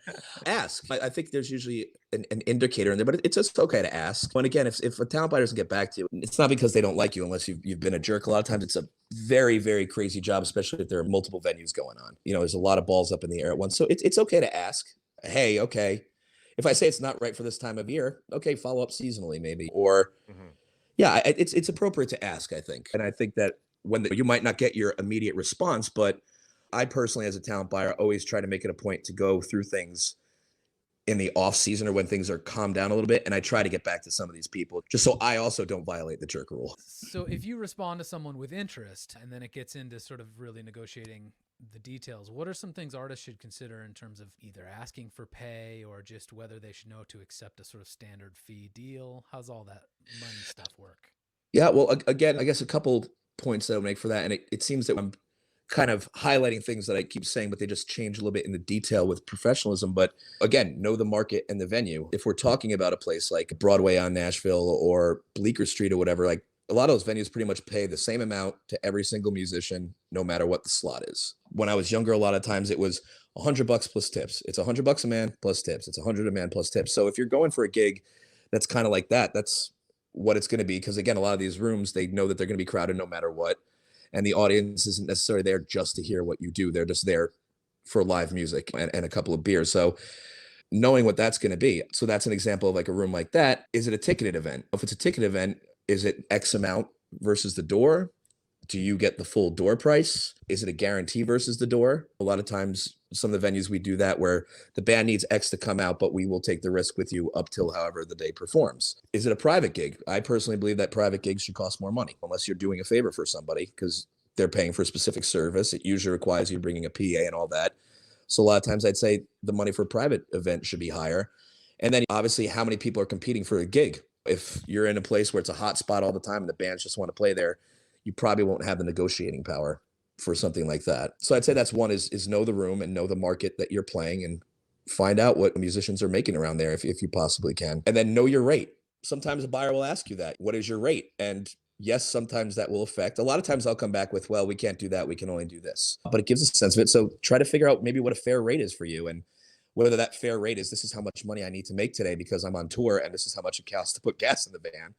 Ask. I think there's usually an indicator in there, but it's just okay to ask. And again, if a talent buyer doesn't get back to you, it's not because they don't like you, unless you've been a jerk. A lot of times it's a very, very crazy job, especially if there are multiple venues going on. There's a lot of balls up in the air at once. So it's okay to ask, hey, okay. If I say it's not right for this time of year, okay, follow up seasonally maybe. Or Mhm. yeah, it's appropriate to ask, I think. And I think that you might not get your immediate response, but I personally, as a talent buyer, always try to make it a point to go through things in the off season or when things are calmed down a little bit. And I try to get back to some of these people just so I also don't violate the jerk rule. So if you respond to someone with interest and then it gets into sort of really negotiating the details, what are some things artists should consider in terms of either asking for pay or just whether they should know to accept a sort of standard fee deal? How's all that money stuff work? Yeah, well, again, I guess a couple points that I'll make for that. And it seems that I'm kind of highlighting things that I keep saying, but they just change a little bit in the detail with professionalism. But again, know the market and the venue. If we're talking about a place like Broadway on Nashville or Bleecker Street or whatever, like a lot of those venues pretty much pay the same amount to every single musician, no matter what the slot is. When I was younger, a lot of times it was $100 plus tips. It's $100 a man plus tips. It's 100 a man plus tips. So if you're going for a gig that's kind of like that, that's what it's going to be. Because again, a lot of these rooms, they know that they're going to be crowded no matter what. And the audience isn't necessarily there just to hear what you do. They're just there for live music and a couple of beers. So knowing what that's going to be. So that's an example of like a room like that. Is it a ticketed event? If it's a ticketed event, is it X amount versus the door? Do you get the full door price? Is it a guarantee versus the door? A lot of times, some of the venues we do that where the band needs X to come out, but we will take the risk with you up till however the day performs. Is it a private gig? I personally believe that private gigs should cost more money unless you're doing a favor for somebody because they're paying for a specific service. It usually requires you bringing a PA and all that. So a lot of times I'd say the money for a private event should be higher. And then obviously how many people are competing for a gig? If you're in a place where it's a hot spot all the time and the bands just want to play there, you probably won't have the negotiating power for something like that. So I'd say that's one is know the room and know the market that you're playing and find out what musicians are making around there if you possibly can. And then know your rate. Sometimes a buyer will ask you that. What is your rate? And yes, sometimes that will affect. A lot of times I'll come back with, well, we can't do that. We can only do this. But it gives a sense of it. So try to figure out maybe what a fair rate is for you and whether that fair rate is this is how much money I need to make today because I'm on tour and this is how much it costs to put gas in the van.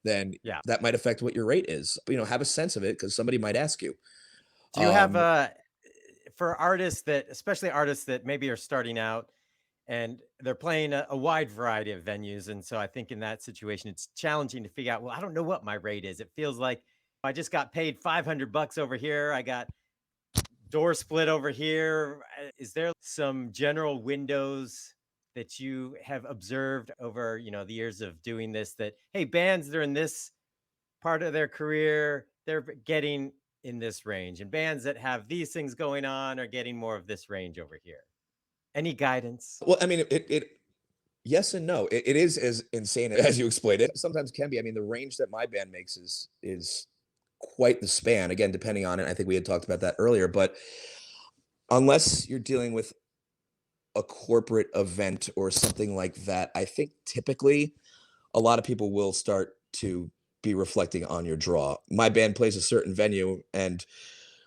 Then Yeah. that might affect what your rate is. Have a sense of it because somebody might ask you. Do you have for artists that, especially artists that maybe are starting out and they're playing a wide variety of venues, and so I think in that situation it's challenging to figure out. Well, I don't know what my rate is. It feels like I just got paid $500 over here. I got door split over here. Is there some general windows that you have observed over the years of doing this that hey, bands that are in this part of their career, they're getting in this range, and bands that have these things going on are getting more of this range over here? Any guidance? Well, I mean, it yes and no. It is as insane as you explained it. Sometimes can be. I mean, the range that my band makes is quite the span. Again, depending on it. I think we had talked about that earlier. But unless you're dealing with a corporate event or something like that, I think typically a lot of people will start to be reflecting on your draw. My band plays a certain venue and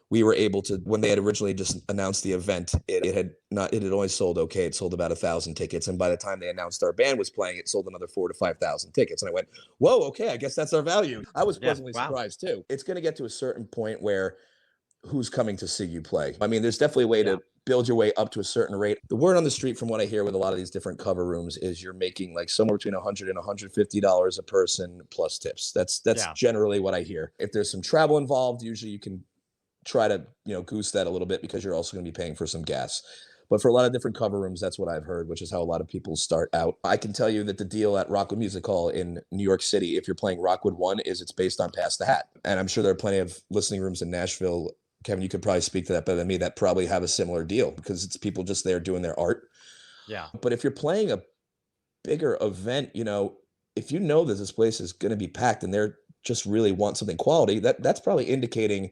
we were able to, when they had originally just announced the event, it had only sold okay. It sold about 1,000 tickets. And by the time they announced our band was playing, it sold another 4,000 to 5,000 tickets. And I went, whoa, okay, I guess that's our value. I was Yeah. pleasantly Wow. surprised too. It's going to get to a certain point where who's coming to see you play. I mean, there's definitely a way Yeah. to build your way up to a certain rate. The word on the street from what I hear with a lot of these different cover rooms is you're making like somewhere between $100 and $150 a person plus tips. That's Yeah. generally what I hear. If there's some travel involved, usually you can try to goose that a little bit because you're also going to be paying for some gas. But for a lot of different cover rooms, that's what I've heard, which is how a lot of people start out. I can tell you that the deal at Rockwood Music Hall in New York City, if you're playing Rockwood 1, is it's based on Pass the Hat. And I'm sure there are plenty of listening rooms in Nashville. Kevin, you could probably speak to that better than me, that probably have a similar deal because it's people just there doing their art. Yeah. But if you're playing a bigger event, if you know that this place is going to be packed and they're just really want something quality, that's probably indicating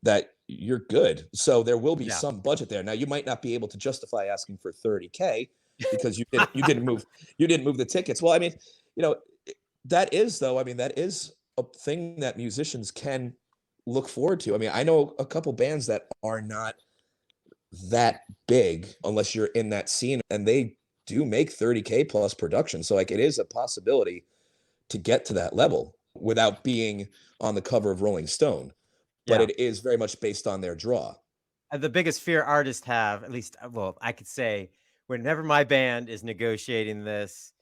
that you're good. So there will be Yeah. some budget there. Now you might not be able to justify asking for $30K because you didn't move the tickets. Well, I mean, that is a thing that musicians can look forward to. I mean, I know a couple bands that are not that big unless you're in that scene, and they do make 30K plus production. So like it is a possibility to get to that level without being on the cover of Rolling Stone. But Yeah. it is very much based on their draw. The biggest fear artists have, at least, well, I could say, whenever my band is negotiating this,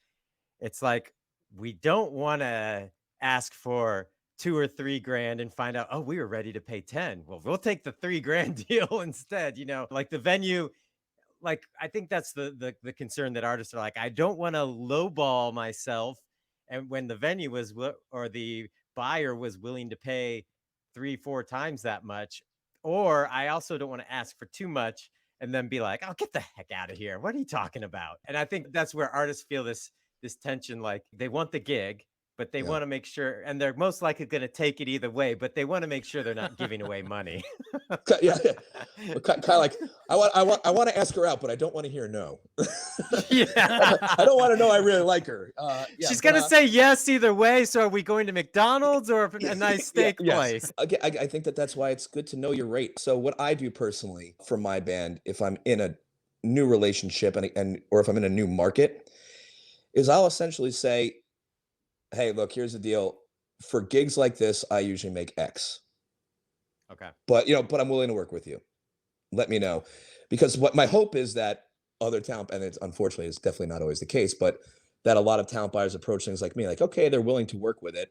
it's like we don't want to ask for 2 or 3 grand and find out, oh, we were ready to pay 10. Well, we'll take the 3 grand deal instead. Like the venue, like I think that's the concern that artists are like, I don't want to lowball myself. And when the venue was or the buyer was willing to pay 3 4 times that much, or I also don't want to ask for too much and then be like, oh, get the heck out of here, what are you talking about? And I think that's where artists feel this tension, like they want the gig, but they Yeah. want to make sure, and they're most likely going to take it either way, but they want to make sure they're not giving away money. Yeah, kind of like I want to ask her out, but I don't want to hear no. Yeah. I don't want to know I really like her. Yeah, She's but, gonna say yes either way. So are we going to McDonald's or a nice steak yes. place? Again, I think that's why it's good to know your rate. So what I do personally for my band, if I'm in a new relationship and or if I'm in a new market, is I'll essentially say, hey, look, here's the deal. For gigs like this, I usually make X. Okay. But but I'm willing to work with you. Let me know. Because what my hope is that other talent, and it's unfortunately it's definitely not always the case, but that a lot of talent buyers approach things like me, like, okay, they're willing to work with it.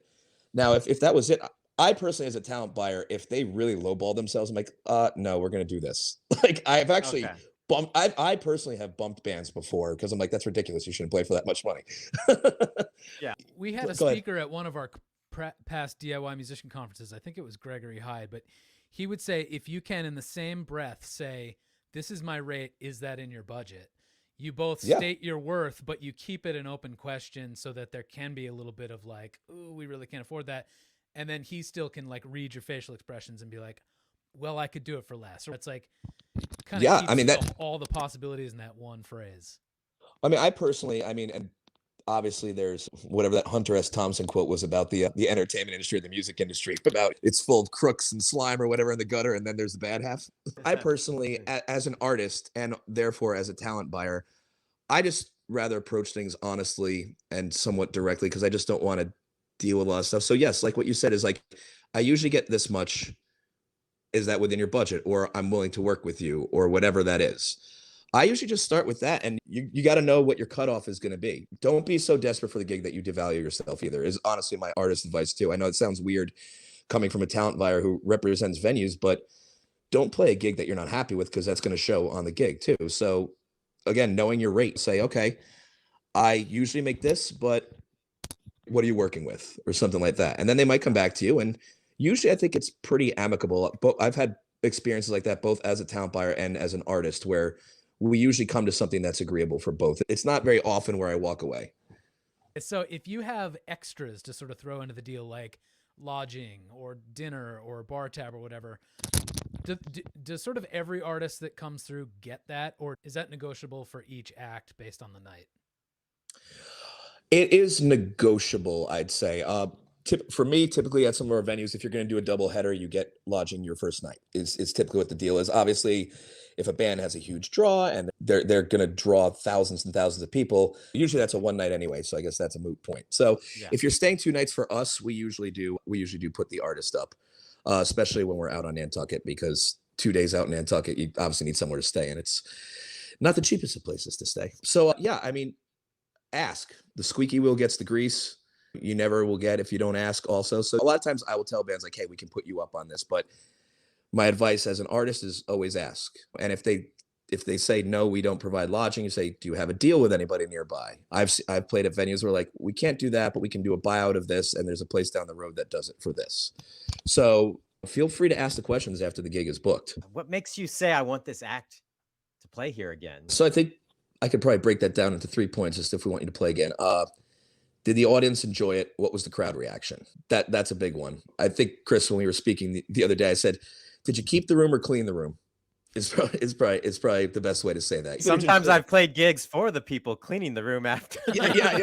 Now, if that was it, I personally, as a talent buyer, if they really lowball themselves, I'm like, no, we're gonna do this. Like I've actually Okay. bumped, I personally have bumped bands before because I'm like, that's ridiculous. You shouldn't play for that much money. Yeah. We had a Go ahead. speaker at one of our past DIY musician conferences. I think it was Gregory Hyde, but he would say, if you can in the same breath say, this is my rate, is that in your budget? You both Yeah. state your worth, but you keep it an open question so that there can be a little bit of like, oh, we really can't afford that. And then he still can like read your facial expressions and be like, well, I could do it for less. Or it's like kind of Yeah, keeps I mean, that all the possibilities in that one phrase. I mean, I personally, and obviously there's whatever that Hunter S. Thompson quote was about the entertainment industry or the music industry, about it's full of crooks and slime or whatever in the gutter, and then there's the bad half. I personally, as an artist and therefore as a talent buyer, I just rather approach things honestly and somewhat directly because I just don't want to deal with a lot of stuff. So yes, like what you said is like, I usually get this much. Is that within your budget? Or I'm willing to work with you, or whatever that is. I usually just start with that, and you got to know what your cutoff is going to be. Don't be so desperate for the gig that you devalue yourself either, is honestly my artist advice too. I know it sounds weird coming from a talent buyer who represents venues, but don't play a gig that you're not happy with because that's going to show on the gig too. So again, knowing your rate, say, okay, I usually make this, but what are you working with, or something like that. And then they might come back to you. And usually I think it's pretty amicable. But I've had experiences like that, both as a talent buyer and as an artist, where we usually come to something that's agreeable for both. It's not very often where I walk away. So if you have extras to sort of throw into the deal, like lodging or dinner or bar tab or whatever, does sort of every artist that comes through get that? Or is that negotiable for each act based on the night? It is negotiable, I'd say. For me, typically at some of our venues, if you're going to do a double header, you get lodging your first night. Is typically what the deal is. Obviously, if a band has a huge draw and they're going to draw thousands and thousands of people, usually that's a one night anyway. So I guess that's a moot point. So Yeah. if you're staying 2 nights for us, we usually do put the artist up, especially when we're out on Nantucket, because 2 days out in Nantucket, you obviously need somewhere to stay, and it's not the cheapest of places to stay. So yeah, I mean, ask. The squeaky wheel gets the grease. You never will get if you don't ask also. So a lot of times I will tell bands like, hey, we can put you up on this. But my advice as an artist is always ask. And if they say no, we don't provide lodging, you say, do you have a deal with anybody nearby? I've played at venues where like, we can't do that, but we can do a buyout of this, and there's a place down the road that does it for this. So feel free to ask the questions after the gig is booked. What makes you say I want this act to play here again? So I think I could probably break that down into 3 points just if we want you to play again. Did the audience enjoy it? What was the crowd reaction? That's a big one. I think, Chris, when we were speaking the other day, I said, did you keep the room or clean the room? It's probably the best way to say that. Sometimes I've played gigs for the people cleaning the room after. Yeah.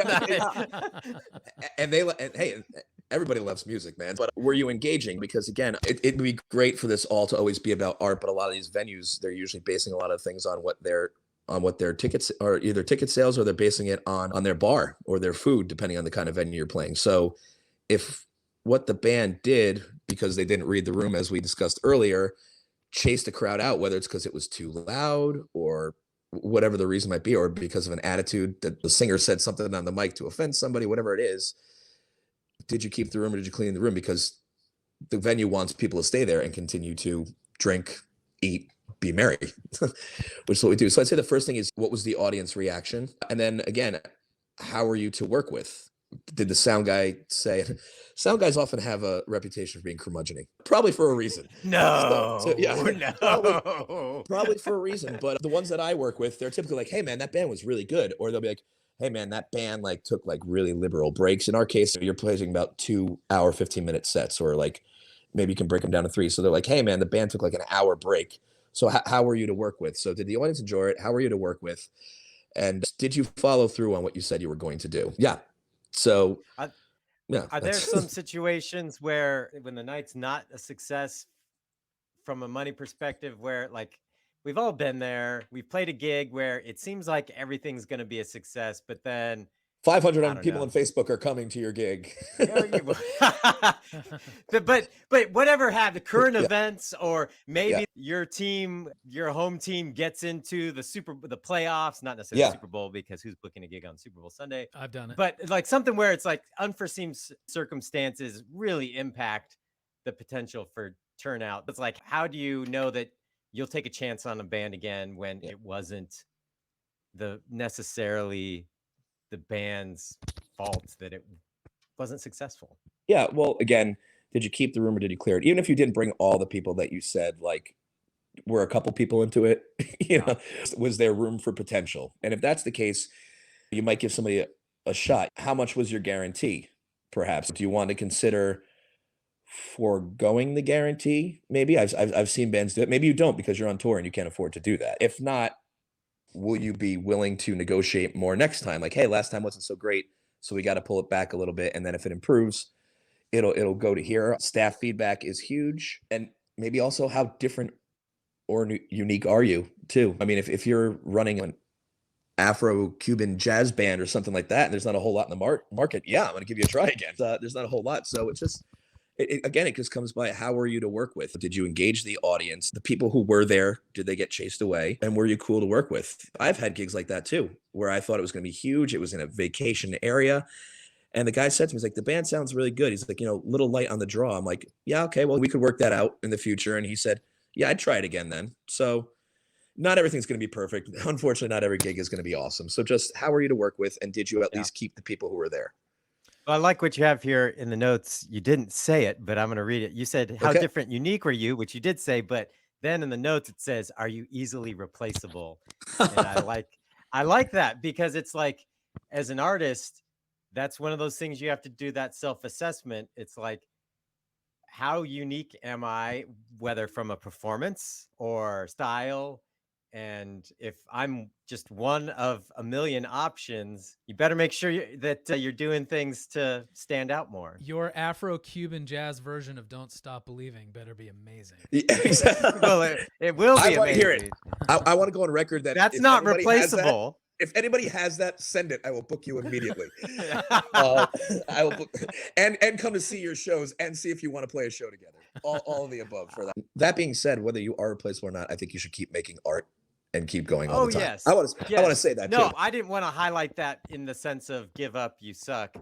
And hey, everybody loves music, man. But were you engaging? Because again, it would be great for this all to always be about art, but a lot of these venues, they're usually basing a lot of things on what their tickets are, either ticket sales, or they're basing it on their bar or their food, depending on the kind of venue you're playing. So if what the band did, because they didn't read the room, as we discussed earlier, chase the crowd out, whether it's because it was too loud or whatever the reason might be, or because of an attitude that the singer said something on the mic to offend somebody, whatever it is, did you keep the room or did you clean the room? Because the venue wants people to stay there and continue to drink, eat, be merry, which is what we do. So I'd say the first thing is, what was the audience reaction? And then again, how are you to work with? Did the sound guy say, sound guys often have a reputation for being curmudgeon, probably for a reason. No, Yeah, no. probably for a reason. But the ones that I work with, they're typically like, hey man, that band was really good. Or they'll be like, hey man, that band like took like really liberal breaks. In our case, you're playing about 2-hour, 15-minute sets, or like maybe you can break them down to 3. So they're like, hey man, the band took like an hour break. So how were you to work with? So did the audience enjoy it? How were you to work with? And did you follow through on what you said you were going to do? Yeah. So Are, yeah, are there some situations where when the night's not a success from a money perspective, where like we've all been there, we've played a gig where it seems like everything's going to be a success, but then 500 I on don't people know. on Facebook are coming to your gig. but whatever happened, current Yeah. events, or maybe Yeah. your team, your home team gets into the playoffs, not necessarily Yeah. the Super Bowl, because who's booking a gig on Super Bowl Sunday? I've done it. But like something where it's like unforeseen circumstances really impact the potential for turnout. It's like, how do you know that you'll take a chance on a band again when Yeah. it wasn't necessarily the band's fault that it wasn't successful? Yeah. Well, again, did you keep the room or did you clear it? Even if you didn't bring all the people that you said, like, were a couple people into it, was there room for potential? And if that's the case, you might give somebody a shot. How much was your guarantee? Perhaps. Do you want to consider foregoing the guarantee? Maybe I've seen bands do it. Maybe you don't because you're on tour and you can't afford to do that. If not, will you be willing to negotiate more next time? Like, hey, last time wasn't so great, so we got to pull it back a little bit, and then if it improves, it'll go to here. Staff feedback is huge, and maybe also how different or unique are you too? I mean, if you're running an Afro-Cuban jazz band or something like that, and there's not a whole lot in the market, yeah, I'm going to give you a try again. There's not a whole lot, so it's just again, it just comes by how were you to work with? Did you engage the audience? The people who were there, did they get chased away? And were you cool to work with? I've had gigs like that too, where I thought it was going to be huge. It was in a vacation area. And the guy said to me, he's like, the band sounds really good. He's like, little light on the draw. I'm like, yeah, okay, well, we could work that out in the future. And he said, yeah, I'd try it again then. So not everything's going to be perfect. Unfortunately, not every gig is going to be awesome. So just how are you to work with? And did you at least keep the people who were there? Well, I like what you have here in the notes. You didn't say it, but I'm going to read it. You said, how Okay. different, unique were you, which you did say, but then in the notes it says, are you easily replaceable? And I like that, because it's like, as an artist, that's one of those things you have to do, that self-assessment. It's like, how unique am I, whether from a performance or style? And if I'm just one of a million options, you better make sure that you're doing things to stand out more. Your Afro-Cuban jazz version of "Don't Stop Believing" better be amazing. Yeah, exactly. Well, it will be I want to hear amazing. it. I want to go on record that That's if not anybody has that- replaceable. if anybody has that, send it. I will book you immediately. I will book, and come to see your shows and see if you want to play a show together. All of the above for that. That being said, whether you are replaceable or not, I think you should keep making art and keep going all the time. Yes. I want to say that No, too. I didn't want to highlight that in the sense of give up, you suck.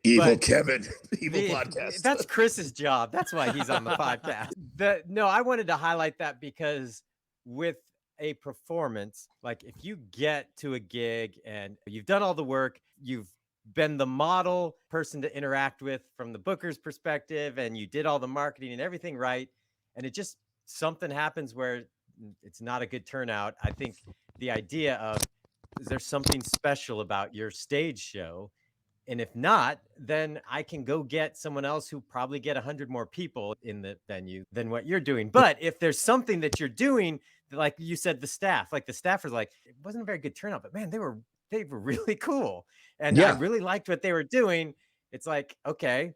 Evil but Kevin, evil podcast. That's Chris's job. That's why he's on the podcast. No, I wanted to highlight that because with a performance, like if you get to a gig and you've done all the work, you've been the model person to interact with from the booker's perspective, and you did all the marketing and everything right, and it just something happens where it's not a good turnout. I think the idea of, is there something special about your stage show? And if not, then I can go get someone else who probably get 100 more people in the venue than what you're doing. But if there's something that you're doing, like you said, the staff was like, it wasn't a very good turnout, but man, they were really cool. And I really liked what they were doing. it's like, okay,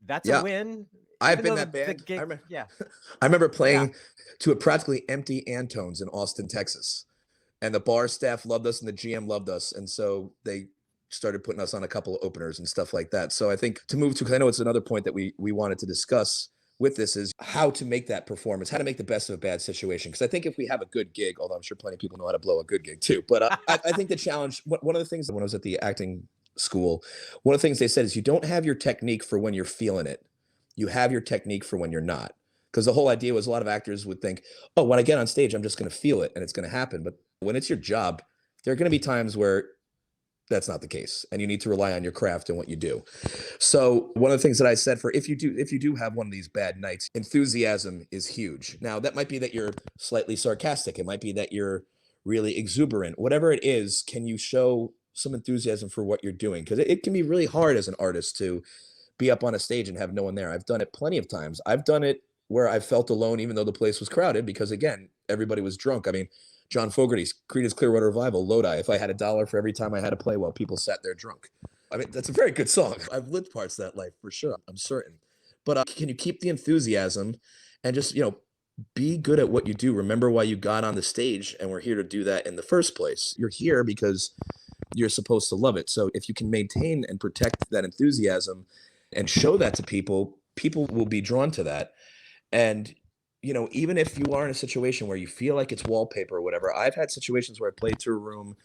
that's a Yeah, win. I've Even been though that the band. gig, yeah, I remember yeah. playing to a practically empty Antone's in Austin, Texas, and the bar staff loved us and the GM loved us, and so they started putting us on a couple of openers and stuff like that. So I think to move to, because I know it's another point that we wanted to discuss with this, is how to make that performance, how to make the best of a bad situation. Because I think if we have a good gig, although I'm sure plenty of people know how to blow a good gig too, but I think the challenge, one of the things when I was at the acting school, one of the things they said is you don't have your technique for when you're feeling it, you have your technique for when you're not. Because the whole idea was a lot of actors would think, oh, when I get on stage, I'm just going to feel it and it's going to happen. But when it's your job, there are going to be times where that's not the case, and you need to rely on your craft and what you do. So one of the things that I said, for if you do have one of these bad nights, enthusiasm is huge. Now that might be that you're slightly sarcastic, it might be that you're really exuberant, whatever it is, can you show some enthusiasm for what you're doing? Because it can be really hard as an artist to be up on a stage and have no one there. I've done it plenty of times. I've done it where I felt alone, even though the place was crowded, because again, everybody was drunk. I mean, John Fogerty's Creedence Clearwater Revival, Lodi. If I had $1 for every time I had to play while people sat there drunk, I mean, that's a very good song. I've lived parts of that life for sure. I'm certain. But can you keep the enthusiasm and just be good at what you do? Remember why you got on the stage, and we're here to do that in the first place. You're here because you're supposed to love it. So if you can maintain and protect that enthusiasm and show that to people, people will be drawn to that. And even if you are in a situation where you feel like it's wallpaper or whatever, I've had situations where I played to a room.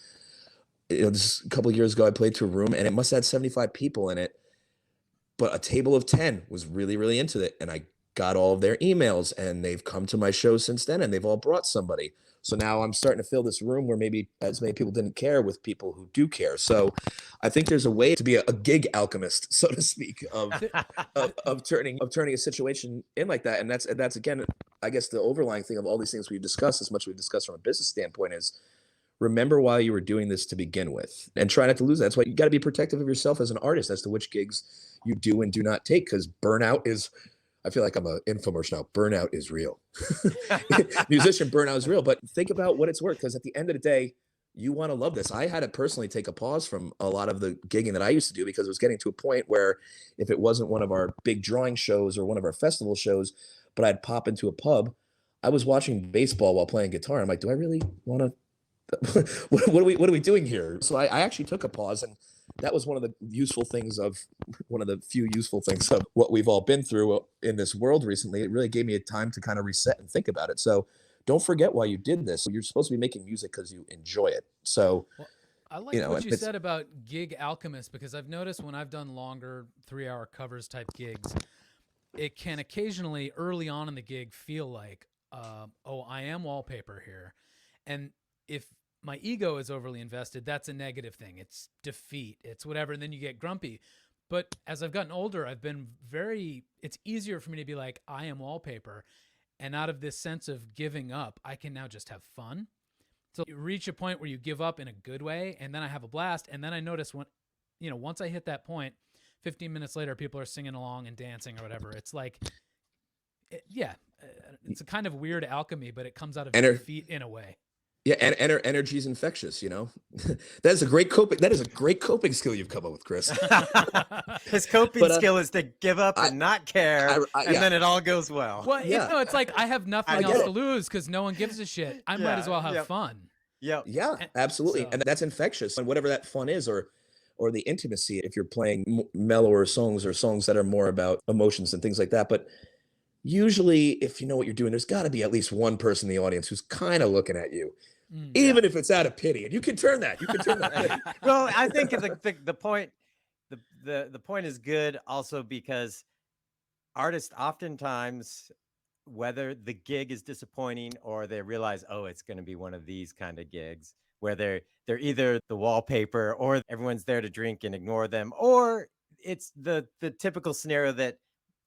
This a couple of years ago, I played to a room and it must have had 75 people in it, but a table of 10 was really, really into it. And I got all of their emails, and they've come to my show since then, and they've all brought somebody. So now I'm starting to fill this room where maybe as many people didn't care with people who do care. So I think there's a way to be a gig alchemist, so to speak, of turning a situation in like that. And that's again, I guess the overlying thing of all these things we've discussed, as much as we've discussed from a business standpoint, is remember why you were doing this to begin with, and try not to lose that. That's why you got to be protective of yourself as an artist as to which gigs you do and do not take, because burnout is, I feel like I'm an infomercial now. Burnout is real. Musician burnout is real, but think about what it's worth, because at the end of the day, you want to love this. I had to personally take a pause from a lot of the gigging that I used to do, because it was getting to a point where if it wasn't one of our big drawing shows or one of our festival shows, but I'd pop into a pub, I was watching baseball while playing guitar. I'm like, do I really want to what are we doing here? So I actually took a pause, and that was one of the few useful things of what we've all been through in this world recently. It really gave me a time to kind of reset and think about it. So don't forget why you did this. You're supposed to be making music because you enjoy it. So Well, I like what you said about gig alchemist, because I've noticed when I've done longer 3-hour covers type gigs, it can occasionally early on in the gig feel like, oh, I am wallpaper here. And if my ego is overly invested, that's a negative thing. It's defeat. It's whatever. And then you get grumpy. But as I've gotten older, it's easier for me to be like, I am wallpaper. And out of this sense of giving up, I can now just have fun. So you reach a point where you give up in a good way, and then I have a blast. And then I notice once I hit that point, 15 minutes later, people are singing along and dancing or whatever. It's like, it's a kind of weird alchemy, but it comes out of defeat in a way. Yeah, and energy is infectious. That is a great coping skill you've come up with, Chris. His coping skill is to give up and not care, and then it all goes well. Well, it's like I have nothing else to lose because no one gives a shit. I might as well have fun. Yeah, absolutely, and that's infectious. And whatever that fun is, or the intimacy, if you're playing mellower songs or songs that are more about emotions and things like that, but usually, if you know what you're doing, there's got to be at least one person in the audience who's kind of looking at you, even if it's out of pity. And you can turn that. Well, I think the point is good also because artists oftentimes, whether the gig is disappointing or they realize, oh, it's going to be one of these kind of gigs where they're either the wallpaper or everyone's there to drink and ignore them, or it's the typical scenario that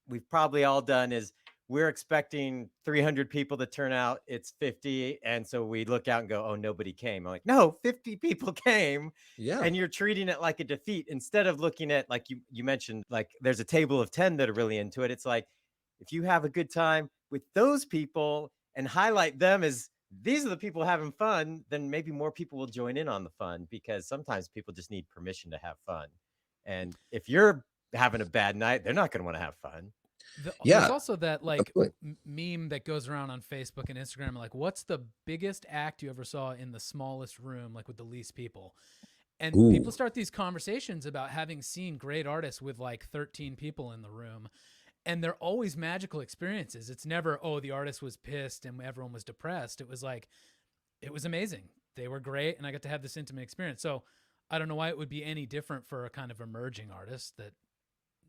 we've probably all done is we're expecting 300 people to turn out. It's 50. And so we look out and go, oh, nobody came. I'm like, no, 50 people came. Yeah. And you're treating it like a defeat instead of looking at, like you mentioned, like there's a table of 10 that are really into it. It's like, if you have a good time with those people and highlight them as these are the people having fun, then maybe more people will join in on the fun, because sometimes people just need permission to have fun. And if you're having a bad night, they're not going to want to have fun. There's Yeah, also that like absolutely. meme that goes around on Facebook and Instagram, like, what's the biggest act you ever saw in the smallest room, like with the least people? And people Ooh, start these conversations about having seen great artists with like 13 people in the room. And they're always magical experiences. It's never, oh, the artist was pissed and everyone was depressed. It was like, it was amazing. They were great. And I got to have this intimate experience. So I don't know why it would be any different for a kind of emerging artist that,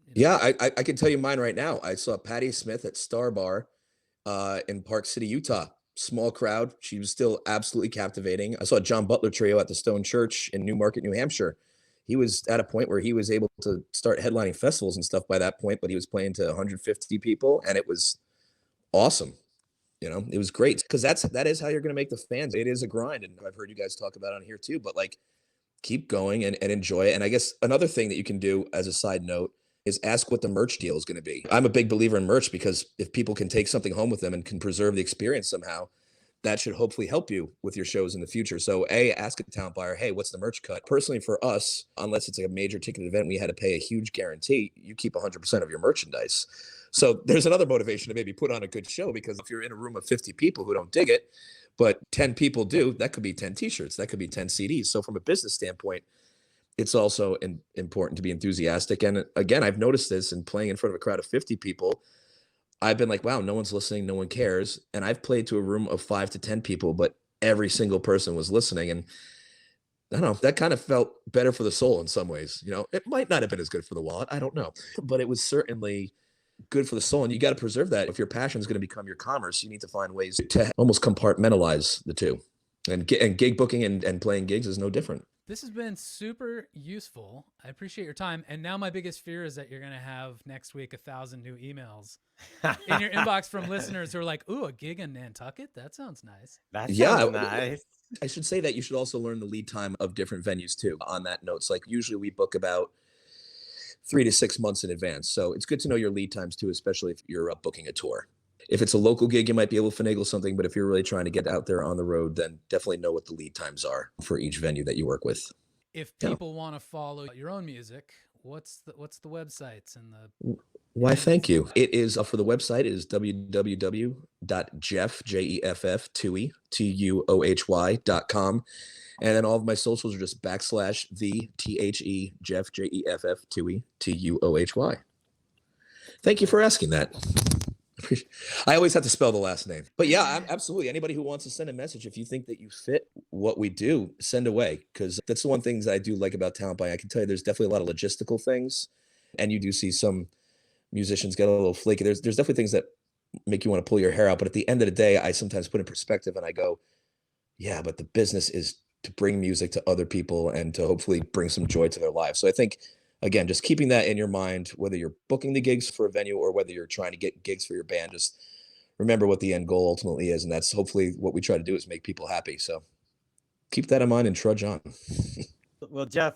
you know. yeah, I can tell you mine right now. I saw Patti Smith at Star Bar in Park City, Utah. Small crowd. She was still absolutely captivating. I saw John Butler Trio at the Stone Church in Newmarket, New Hampshire. He was at a point where he was able to start headlining festivals and stuff by that point, but he was playing to 150 people, and it was awesome. You know, it was great because that is how you're going to make the fans. It is a grind, and I've heard you guys talk about it on here too. But like, keep going and enjoy it. And I guess another thing that you can do as a side note is ask what the merch deal is going to be. I'm a big believer in merch because if people can take something home with them and can preserve the experience somehow, that should hopefully help you with your shows in the future. So ask a talent buyer, hey, what's the merch cut? Personally, for us, unless it's like a major ticket event, we had to pay a huge guarantee. You keep 100% of your merchandise. So there's another motivation to maybe put on a good show, because if you're in a room of 50 people who don't dig it, but 10 people do, that could be 10 t-shirts, that could be 10 CDs. So from a business standpoint, it's also important to be enthusiastic. And again, I've noticed this in playing in front of a crowd of 50 people. I've been like, wow, no one's listening, no one cares. And I've played to a room of 5 to 10 people, but every single person was listening. And I don't know, that kind of felt better for the soul in some ways. You know, it might not have been as good for the wallet, I don't know, but it was certainly good for the soul. And you got to preserve that. If your passion is going to become your commerce, you need to find ways to almost compartmentalize the two. And gig booking and playing gigs is no different. This has been super useful. I appreciate your time. And now my biggest fear is that you're going to have next week 1,000 new emails in your inbox from listeners who are like, ooh, a gig in Nantucket? That sounds nice. That Yeah, sounds nice. I should say that you should also learn the lead time of different venues too. On that note, it's like usually we book about 3 to 6 months in advance. So it's good to know your lead times too, especially if you're booking a tour. If it's a local gig, you might be able to finagle something, but if you're really trying to get out there on the road, then definitely know what the lead times are for each venue that you work with. If Yeah. people want to follow your own music, what's the websites and the Why, thank you. It is for the website. It is www.jeff.tuohy.com. And then all of my socials are just / the THE Jeff JEFF Tuohy TUOHY. Thank you for asking that. I always have to spell the last name. But yeah, absolutely. Anybody who wants to send a message, if you think that you fit what we do, send away. Because that's the one thing that I do like about talent buying. I can tell you there's definitely a lot of logistical things. And you do see some musicians get a little flaky. There's definitely things that make you want to pull your hair out. But at the end of the day, I sometimes put in perspective and I go, yeah, but the business is to bring music to other people and to hopefully bring some joy to their lives. So I think, again, just keeping that in your mind, whether you're booking the gigs for a venue or whether you're trying to get gigs for your band, just remember what the end goal ultimately is. And that's hopefully what we try to do, is make people happy. So keep that in mind and trudge on. Well, Jeff,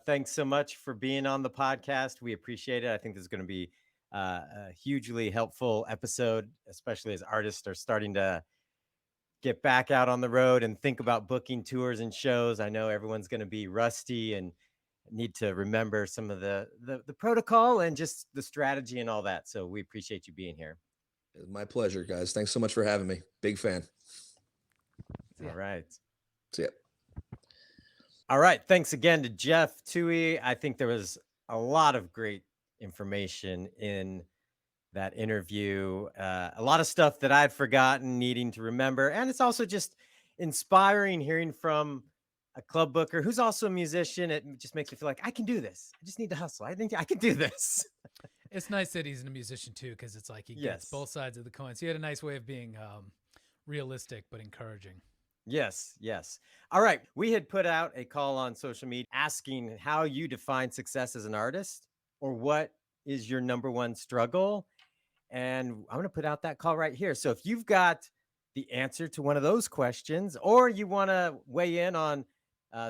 thanks so much for being on the podcast. We appreciate it. I think this is going to be a hugely helpful episode, especially as artists are starting to get back out on the road and think about booking tours and shows. I know everyone's going to be rusty and need to remember some of the protocol and just the strategy and all that. So we appreciate you being here. My pleasure, guys. Thanks so much for having me. Big fan. All right. See ya. All right. Thanks again to Jeff Tuohy. I think there was a lot of great information in that interview. A lot of stuff that I'd forgotten, needing to remember. And it's also just inspiring hearing from a club booker who's also a musician. It just makes me feel like I can do this. I just need to hustle. I think I can do this. It's nice that he's a musician too, because it's like he gets both sides of the coin. So he had a nice way of being realistic but encouraging. Yes, yes. All right. We had put out a call on social media asking how you define success as an artist, or what is your number one struggle. And I'm going to put out that call right here. So if you've got the answer to one of those questions, or you want to weigh in on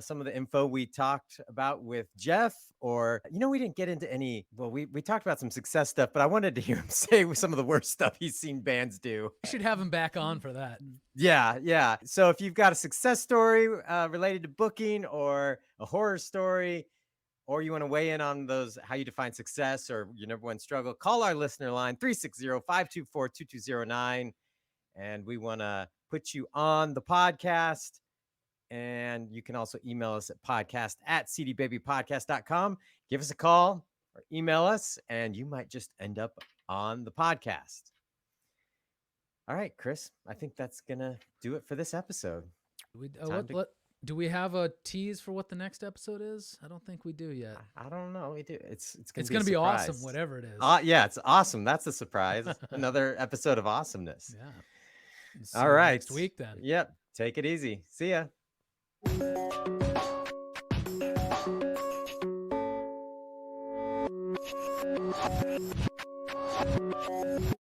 some of the info we talked about with Jeff, or, we didn't get into any, well, we talked about some success stuff, but I wanted to hear him say some of the worst stuff he's seen bands do. I should have him back on for that. Yeah, yeah. So if you've got a success story related to booking, or a horror story, or you want to weigh in on those, how you define success or your number one struggle, call our listener line 360-524-2209. And we want to put you on the podcast. And you can also email us at podcast@cdbabypodcast.com. Give us a call or email us, and you might just end up on the podcast. All right, Chris, I think that's going to do it for this episode. Do we have a tease for what the next episode is? I don't think we do yet. I don't know. We do. It's It's going to be awesome, whatever it is. Yeah, it's awesome. That's a surprise. Another episode of awesomeness. Yeah. All right. Next week then. Yep. Take it easy. See ya.